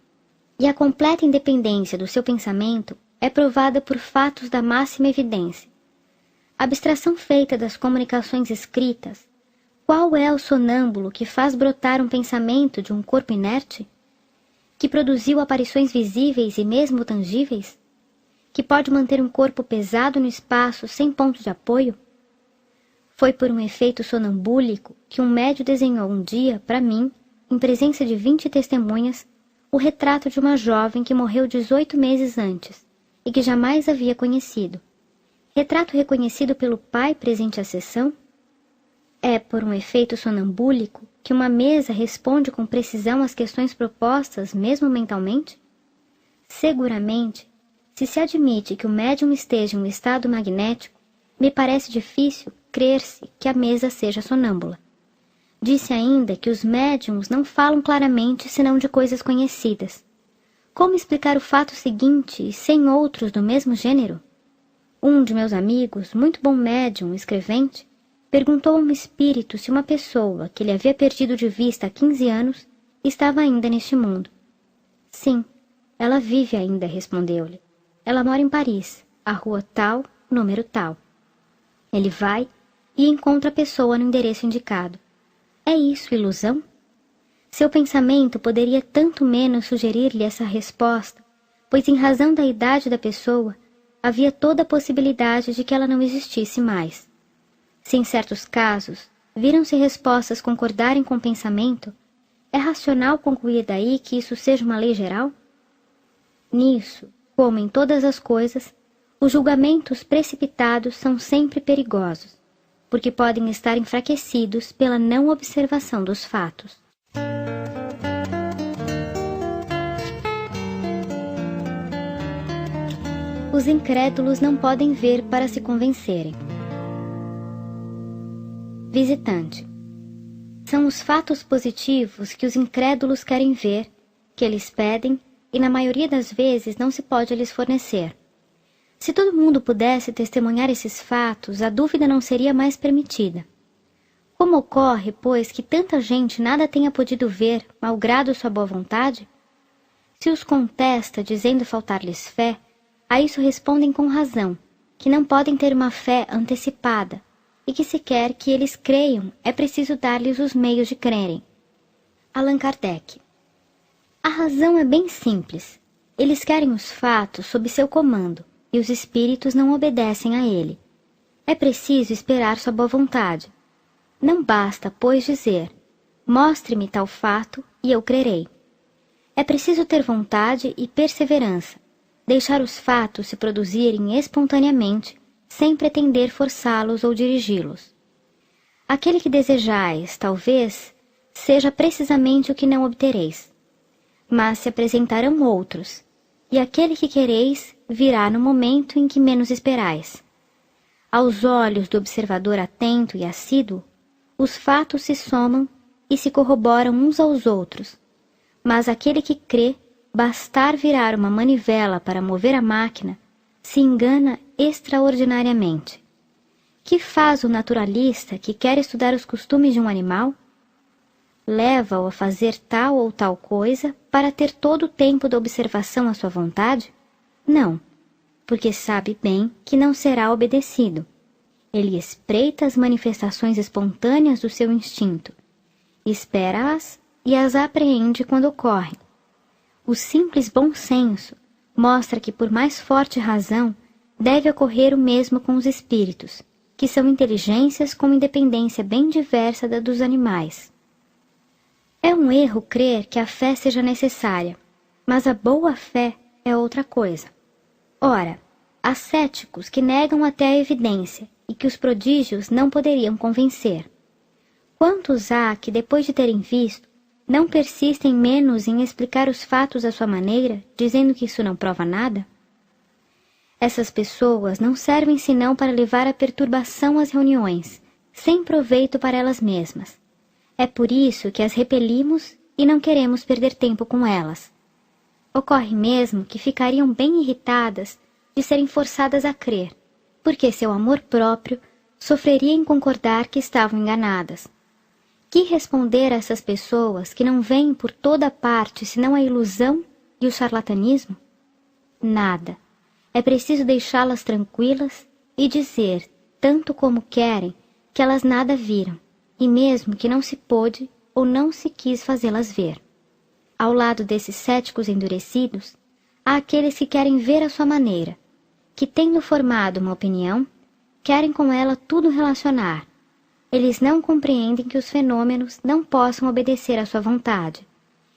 E a completa independência do seu pensamento é provada por fatos da máxima evidência. A abstração feita das comunicações escritas, qual é o sonâmbulo que faz brotar um pensamento de um corpo inerte? Que produziu aparições visíveis e mesmo tangíveis? Que pode manter um corpo pesado no espaço sem ponto de apoio? Foi por um efeito sonambúlico que um médium desenhou um dia, para mim, em presença de 20 testemunhas, o retrato de uma jovem que morreu 18 meses antes e que jamais havia conhecido. Retrato reconhecido pelo pai presente à sessão? É por um efeito sonambúlico que uma mesa responde com precisão às questões propostas, mesmo mentalmente? Seguramente, se se admite que o médium esteja em um estado magnético, me parece difícil crer-se que a mesa seja sonâmbula. Disse ainda que os médiums não falam claramente senão de coisas conhecidas. Como explicar o fato seguinte sem outros do mesmo gênero? Um de meus amigos, muito bom médium, escrevente, perguntou a um espírito se uma pessoa que ele havia perdido de vista há 15 anos estava ainda neste mundo. Sim, ela vive ainda, respondeu-lhe. Ela mora em Paris, a rua tal, número tal. Ele vai e encontra a pessoa no endereço indicado. É isso ilusão? Seu pensamento poderia tanto menos sugerir-lhe essa resposta, pois em razão da idade da pessoa, havia toda a possibilidade de que ela não existisse mais. Se em certos casos viram-se respostas concordarem com o pensamento, é racional concluir daí que isso seja uma lei geral? Nisso, como em todas as coisas, os julgamentos precipitados são sempre perigosos, porque podem estar enfraquecidos pela não observação dos fatos. Os incrédulos não podem ver para se convencerem. Visitante. São os fatos positivos que os incrédulos querem ver, que eles pedem e na maioria das vezes não se pode lhes fornecer. Se todo mundo pudesse testemunhar esses fatos, a dúvida não seria mais permitida. Como ocorre, pois, que tanta gente nada tenha podido ver, malgrado sua boa vontade? Se os contesta, dizendo faltar-lhes fé, a isso respondem com razão, que não podem ter uma fé antecipada, e que se quer que eles creiam, é preciso dar-lhes os meios de crerem. Allan Kardec. A razão é bem simples. Eles querem os fatos sob seu comando, e os espíritos não obedecem a ele. É preciso esperar sua boa vontade. Não basta, pois, dizer, mostre-me tal fato e eu crerei. É preciso ter vontade e perseverança, deixar os fatos se produzirem espontaneamente, sem pretender forçá-los ou dirigi-los. Aquele que desejais, talvez, seja precisamente o que não obtereis. Mas se apresentarão outros, e aquele que quereis virá no momento em que menos esperais. Aos olhos do observador atento e assíduo, os fatos se somam e se corroboram uns aos outros, mas aquele que crê bastar virar uma manivela para mover a máquina, se engana extraordinariamente. Que faz o naturalista que quer estudar os costumes de um animal? Leva-o a fazer tal ou tal coisa para ter todo o tempo da observação à sua vontade? Não, porque sabe bem que não será obedecido. Ele espreita as manifestações espontâneas do seu instinto, espera-as e as apreende quando ocorrem. O simples bom senso mostra que, por mais forte razão, deve ocorrer o mesmo com os espíritos, que são inteligências com independência bem diversa da dos animais. É um erro crer que a fé seja necessária, mas a boa fé é outra coisa. Ora, há céticos que negam até a evidência e que os prodígios não poderiam convencer. Quantos há que, depois de terem visto, não persistem menos em explicar os fatos à sua maneira, dizendo que isso não prova nada? Essas pessoas não servem senão para levar a perturbação às reuniões, sem proveito para elas mesmas. É por isso que as repelimos e não queremos perder tempo com elas. Ocorre mesmo que ficariam bem irritadas de serem forçadas a crer, porque seu amor próprio sofreria em concordar que estavam enganadas. Que responder a essas pessoas que não veem por toda parte senão a ilusão e o charlatanismo? Nada. É preciso deixá-las tranquilas e dizer, tanto como querem, que elas nada viram, e mesmo que não se pôde ou não se quis fazê-las ver. Ao lado desses céticos endurecidos, há aqueles que querem ver à sua maneira, que, tendo formado uma opinião, querem com ela tudo relacionar. Eles não compreendem que os fenômenos não possam obedecer à sua vontade.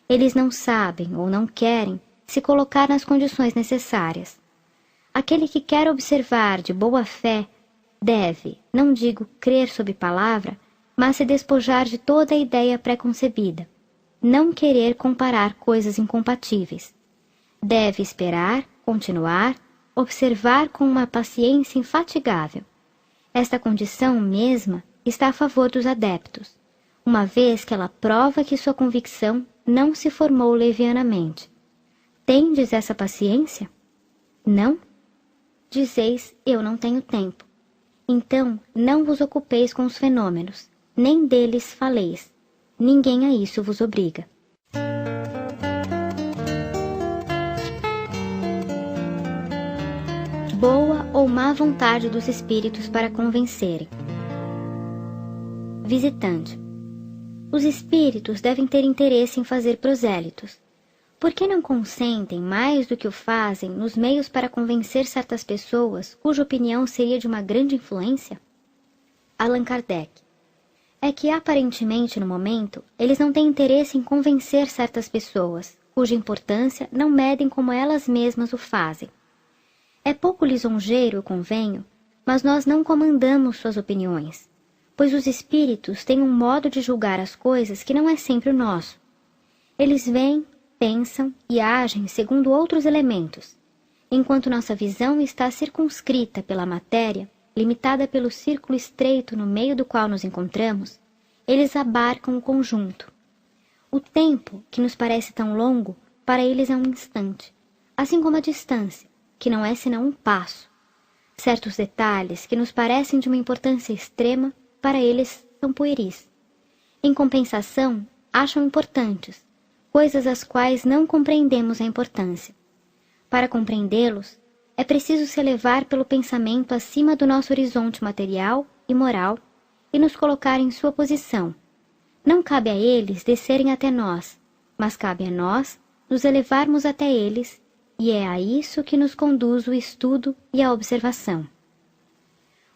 Eles não sabem ou não querem se colocar nas condições necessárias. Aquele que quer observar de boa fé deve, não digo crer sob palavra, mas se despojar de toda a ideia pré-concebida, não querer comparar coisas incompatíveis. Deve esperar, continuar, observar com uma paciência infatigável. Esta condição mesma está a favor dos adeptos, uma vez que ela prova que sua convicção não se formou levianamente. Tendes essa paciência? Não? Dizeis, eu não tenho tempo. Então, não vos ocupeis com os fenômenos, nem deles faleis. Ninguém a isso vos obriga. Boa ou má vontade dos espíritos para convencerem. Visitante. Os espíritos devem ter interesse em fazer prosélitos. Por que não consentem mais do que o fazem nos meios para convencer certas pessoas cuja opinião seria de uma grande influência? Allan Kardec. É que aparentemente no momento eles não têm interesse em convencer certas pessoas, cuja importância não medem como elas mesmas o fazem. É pouco lisonjeiro, eu convenho, mas nós não comandamos suas opiniões, pois os espíritos têm um modo de julgar as coisas que não é sempre o nosso. Eles veem, pensam e agem segundo outros elementos, enquanto nossa visão está circunscrita pela matéria, limitada pelo círculo estreito no meio do qual nos encontramos, eles abarcam o conjunto. O tempo, que nos parece tão longo, para eles é um instante, assim como a distância, que não é senão um passo. Certos detalhes, que nos parecem de uma importância extrema, para eles são pueris. Em compensação, acham importantes, coisas às quais não compreendemos a importância. Para compreendê-los, é preciso se elevar pelo pensamento acima do nosso horizonte material e moral e nos colocar em sua posição. Não cabe a eles descerem até nós, mas cabe a nós nos elevarmos até eles, e é a isso que nos conduz o estudo e a observação.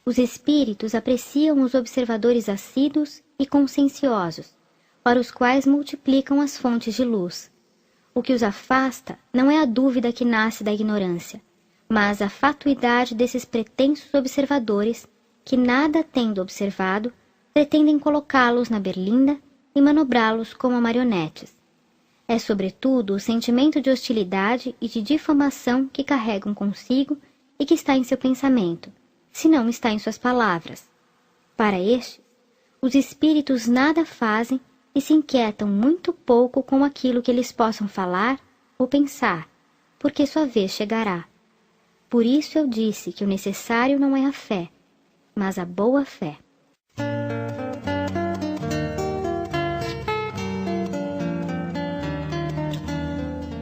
Os espíritos apreciam os observadores assíduos e conscienciosos, para os quais multiplicam as fontes de luz. O que os afasta não é a dúvida que nasce da ignorância, mas a fatuidade desses pretensos observadores que, nada tendo observado, pretendem colocá-los na berlinda e manobrá-los como marionetes. É sobretudo o sentimento de hostilidade e de difamação que carregam consigo e que está em seu pensamento, se não está em suas palavras. Para este, os espíritos nada fazem e se inquietam muito pouco com aquilo que eles possam falar ou pensar, porque sua vez chegará. Por isso eu disse que o necessário não é a fé, mas a boa fé.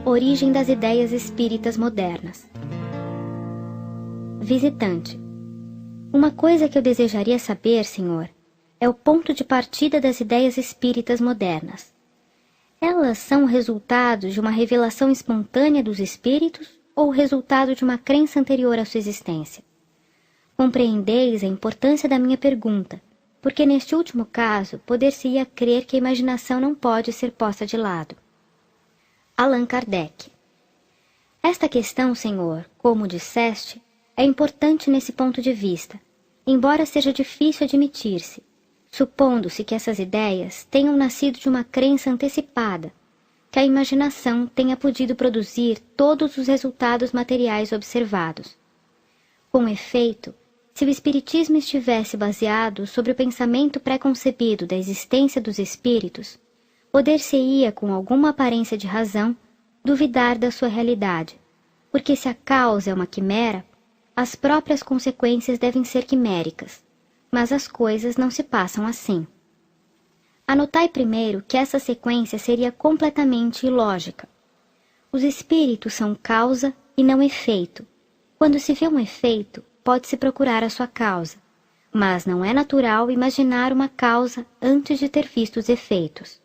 Origem das ideias espíritas modernas. Visitante. Uma coisa que eu desejaria saber, senhor, é o ponto de partida das ideias espíritas modernas. Elas são o resultado de uma revelação espontânea dos espíritos ou o resultado de uma crença anterior à sua existência? Compreendeis a importância da minha pergunta, porque neste último caso poder-se-ia crer que a imaginação não pode ser posta de lado. Allan Kardec. Esta questão, senhor, como disseste, é importante nesse ponto de vista, embora seja difícil admitir-se, supondo-se que essas ideias tenham nascido de uma crença antecipada, que a imaginação tenha podido produzir todos os resultados materiais observados. Com efeito, se o espiritismo estivesse baseado sobre o pensamento pré-concebido da existência dos espíritos, poder-se-ia, com alguma aparência de razão, duvidar da sua realidade, porque se a causa é uma quimera, as próprias consequências devem ser quiméricas, mas as coisas não se passam assim. Anotai primeiro que essa sequência seria completamente ilógica. Os espíritos são causa e não efeito. Quando se vê um efeito, pode-se procurar a sua causa, mas não é natural imaginar uma causa antes de ter visto os efeitos.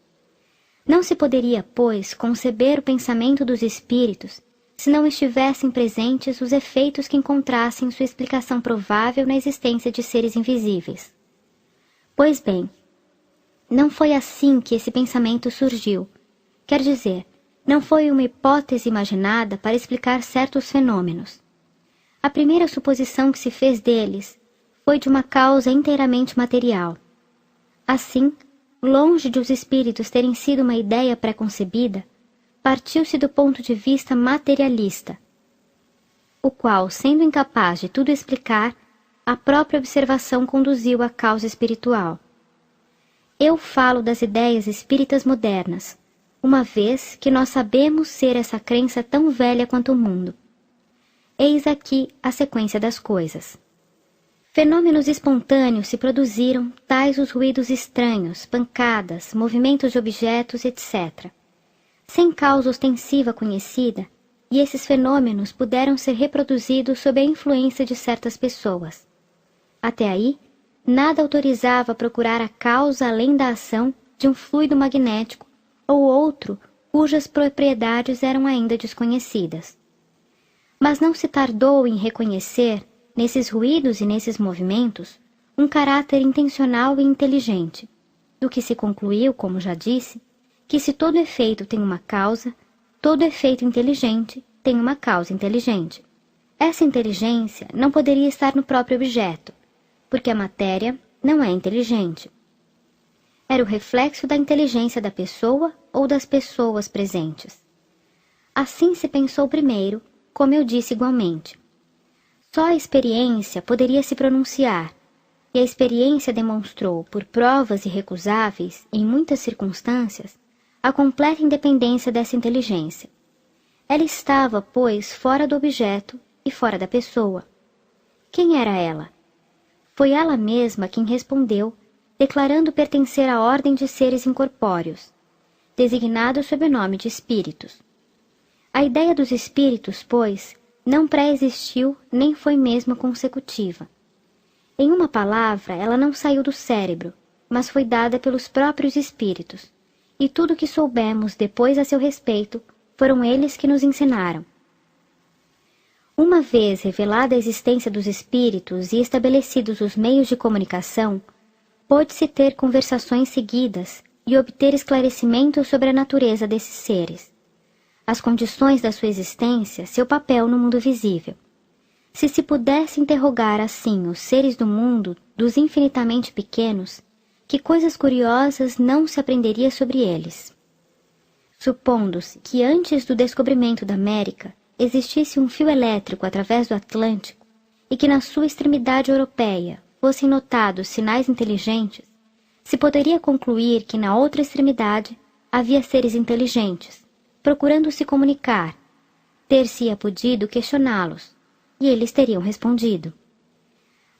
Não se poderia, pois, conceber o pensamento dos espíritos se não estivessem presentes os efeitos que encontrassem sua explicação provável na existência de seres invisíveis. Pois bem, não foi assim que esse pensamento surgiu. Quer dizer, não foi uma hipótese imaginada para explicar certos fenômenos. A primeira suposição que se fez deles foi de uma causa inteiramente material. Assim, longe de os espíritos terem sido uma ideia pré-concebida, partiu-se do ponto de vista materialista, o qual, sendo incapaz de tudo explicar, a própria observação conduziu à causa espiritual. Eu falo das ideias espíritas modernas, uma vez que nós sabemos ser essa crença tão velha quanto o mundo. Eis aqui a sequência das coisas. Fenômenos espontâneos se produziram, tais os ruídos estranhos, pancadas, movimentos de objetos, etc., sem causa ostensiva conhecida, e esses fenômenos puderam ser reproduzidos sob a influência de certas pessoas. Até aí, nada autorizava procurar a causa além da ação de um fluido magnético ou outro cujas propriedades eram ainda desconhecidas. Mas não se tardou em reconhecer, nesses ruídos e nesses movimentos, um caráter intencional e inteligente, do que se concluiu, como já disse, que se todo efeito tem uma causa, todo efeito inteligente tem uma causa inteligente. Essa inteligência não poderia estar no próprio objeto, porque a matéria não é inteligente. Era o reflexo da inteligência da pessoa ou das pessoas presentes. Assim se pensou primeiro, como eu disse igualmente. Só a experiência poderia se pronunciar, e a experiência demonstrou, por provas irrecusáveis, em muitas circunstâncias, a completa independência dessa inteligência. Ela estava, pois, fora do objeto e fora da pessoa. Quem era ela? Foi ela mesma quem respondeu, declarando pertencer à ordem de seres incorpóreos, designados sob o nome de espíritos. A ideia dos espíritos, pois, não pré-existiu nem foi mesmo consecutiva. Em uma palavra, ela não saiu do cérebro, mas foi dada pelos próprios espíritos, e tudo o que soubemos depois a seu respeito foram eles que nos ensinaram. Uma vez revelada a existência dos espíritos e estabelecidos os meios de comunicação, pôde-se ter conversações seguidas e obter esclarecimentos sobre a natureza desses seres, as condições da sua existência, seu papel no mundo visível. Se pudesse interrogar assim os seres do mundo dos infinitamente pequenos, que coisas curiosas não se aprenderia sobre eles. Supondo-se que antes do descobrimento da América existisse um fio elétrico através do Atlântico e que na sua extremidade europeia fossem notados sinais inteligentes, se poderia concluir que na outra extremidade havia seres inteligentes, procurando se comunicar. Ter-se-ia podido questioná-los, e eles teriam respondido.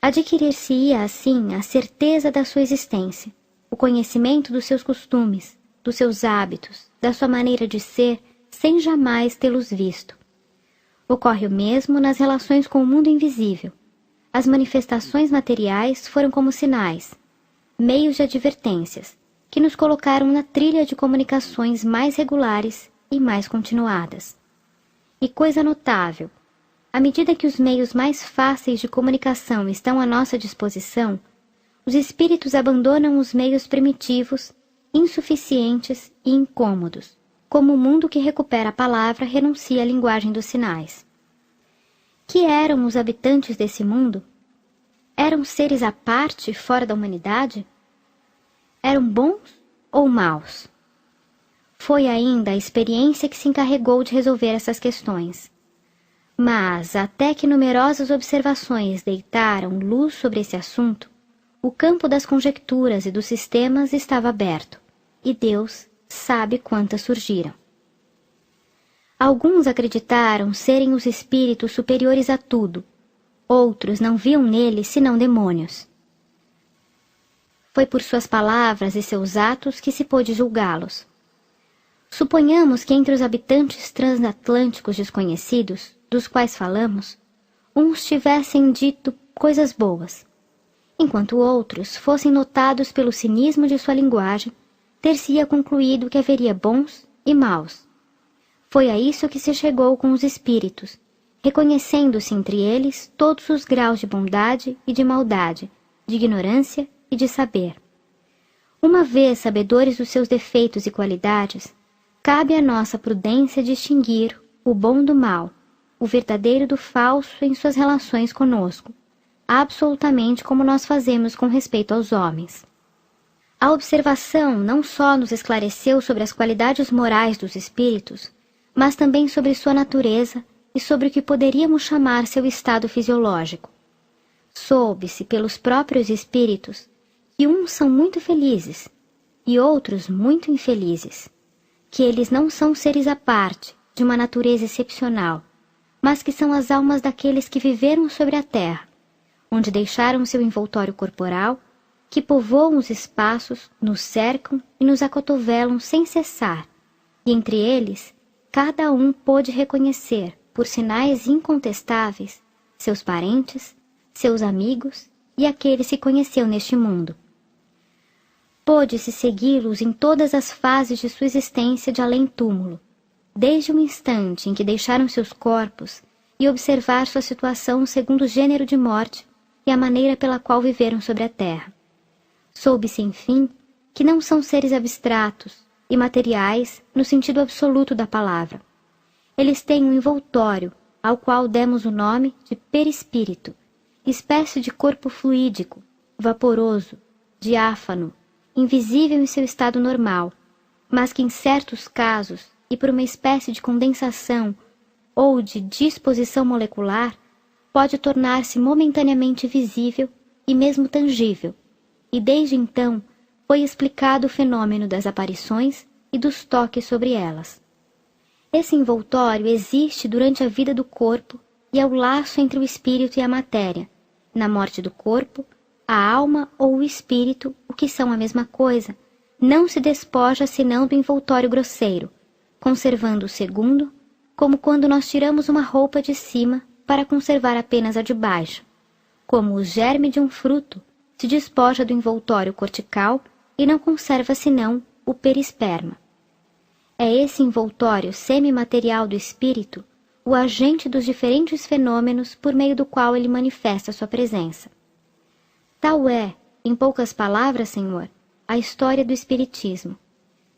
Adquirir-se-ia assim a certeza da sua existência, o conhecimento dos seus costumes, dos seus hábitos, da sua maneira de ser, sem jamais tê-los visto. Ocorre o mesmo nas relações com o mundo invisível. As manifestações materiais foram como sinais, meios de advertências, que nos colocaram na trilha de comunicações mais regulares e mais continuadas. E coisa notável, à medida que os meios mais fáceis de comunicação estão à nossa disposição, os espíritos abandonam os meios primitivos, insuficientes e incômodos, como o mundo que recupera a palavra renuncia à linguagem dos sinais. Que eram os habitantes desse mundo? Eram seres à parte, fora da humanidade? Eram bons ou maus? Foi ainda a experiência que se encarregou de resolver essas questões. Mas, até que numerosas observações deitaram luz sobre esse assunto, o campo das conjecturas e dos sistemas estava aberto, e Deus sabe quantas surgiram. Alguns acreditaram serem os espíritos superiores a tudo, outros não viam neles senão demônios. Foi por suas palavras e seus atos que se pôde julgá-los. Suponhamos que entre os habitantes transatlânticos desconhecidos, dos quais falamos, uns tivessem dito coisas boas, enquanto outros fossem notados pelo cinismo de sua linguagem, ter-se-ia concluído que haveria bons e maus. Foi a isso que se chegou com os espíritos, reconhecendo-se entre eles todos os graus de bondade e de maldade, de ignorância e de saber. Uma vez sabedores dos seus defeitos e qualidades, cabe à nossa prudência distinguir o bom do mal, o verdadeiro do falso em suas relações conosco, absolutamente como nós fazemos com respeito aos homens. A observação não só nos esclareceu sobre as qualidades morais dos espíritos, mas também sobre sua natureza e sobre o que poderíamos chamar seu estado fisiológico. Soube-se pelos próprios espíritos que uns são muito felizes e outros muito infelizes, que eles não são seres à parte, de uma natureza excepcional, mas que são as almas daqueles que viveram sobre a terra, onde deixaram seu envoltório corporal, que povoam os espaços, nos cercam e nos acotovelam sem cessar, e entre eles, cada um pôde reconhecer, por sinais incontestáveis, seus parentes, seus amigos e aqueles que conheceu neste mundo. Pôde-se segui-los em todas as fases de sua existência de além-túmulo, desde o instante em que deixaram seus corpos e observar sua situação segundo o gênero de morte e a maneira pela qual viveram sobre a terra. Soube-se, enfim, que não são seres abstratos e materiais no sentido absoluto da palavra. Eles têm um envoltório, ao qual demos o nome de perispírito, espécie de corpo fluídico, vaporoso, diáfano, invisível em seu estado normal, mas que em certos casos, e por uma espécie de condensação ou de disposição molecular, pode tornar-se momentaneamente visível e mesmo tangível, e desde então foi explicado o fenômeno das aparições e dos toques sobre elas. Esse envoltório existe durante a vida do corpo e é o laço entre o espírito e a matéria. Na morte do corpo, a alma ou o espírito, o que são a mesma coisa, não se despoja senão do envoltório grosseiro, conservando o segundo, como quando nós tiramos uma roupa de cima para conservar apenas a de baixo, como o germe de um fruto se despoja do envoltório cortical e não conserva senão o perisperma. É esse envoltório semimaterial do espírito o agente dos diferentes fenômenos por meio do qual ele manifesta sua presença. Tal é, em poucas palavras, Senhor, a história do Espiritismo.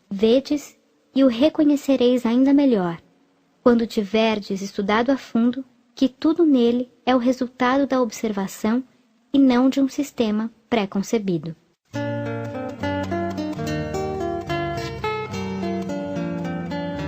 Vedes e o reconhecereis ainda melhor, quando tiverdes estudado a fundo que tudo nele é o resultado da observação e não de um sistema pré-concebido.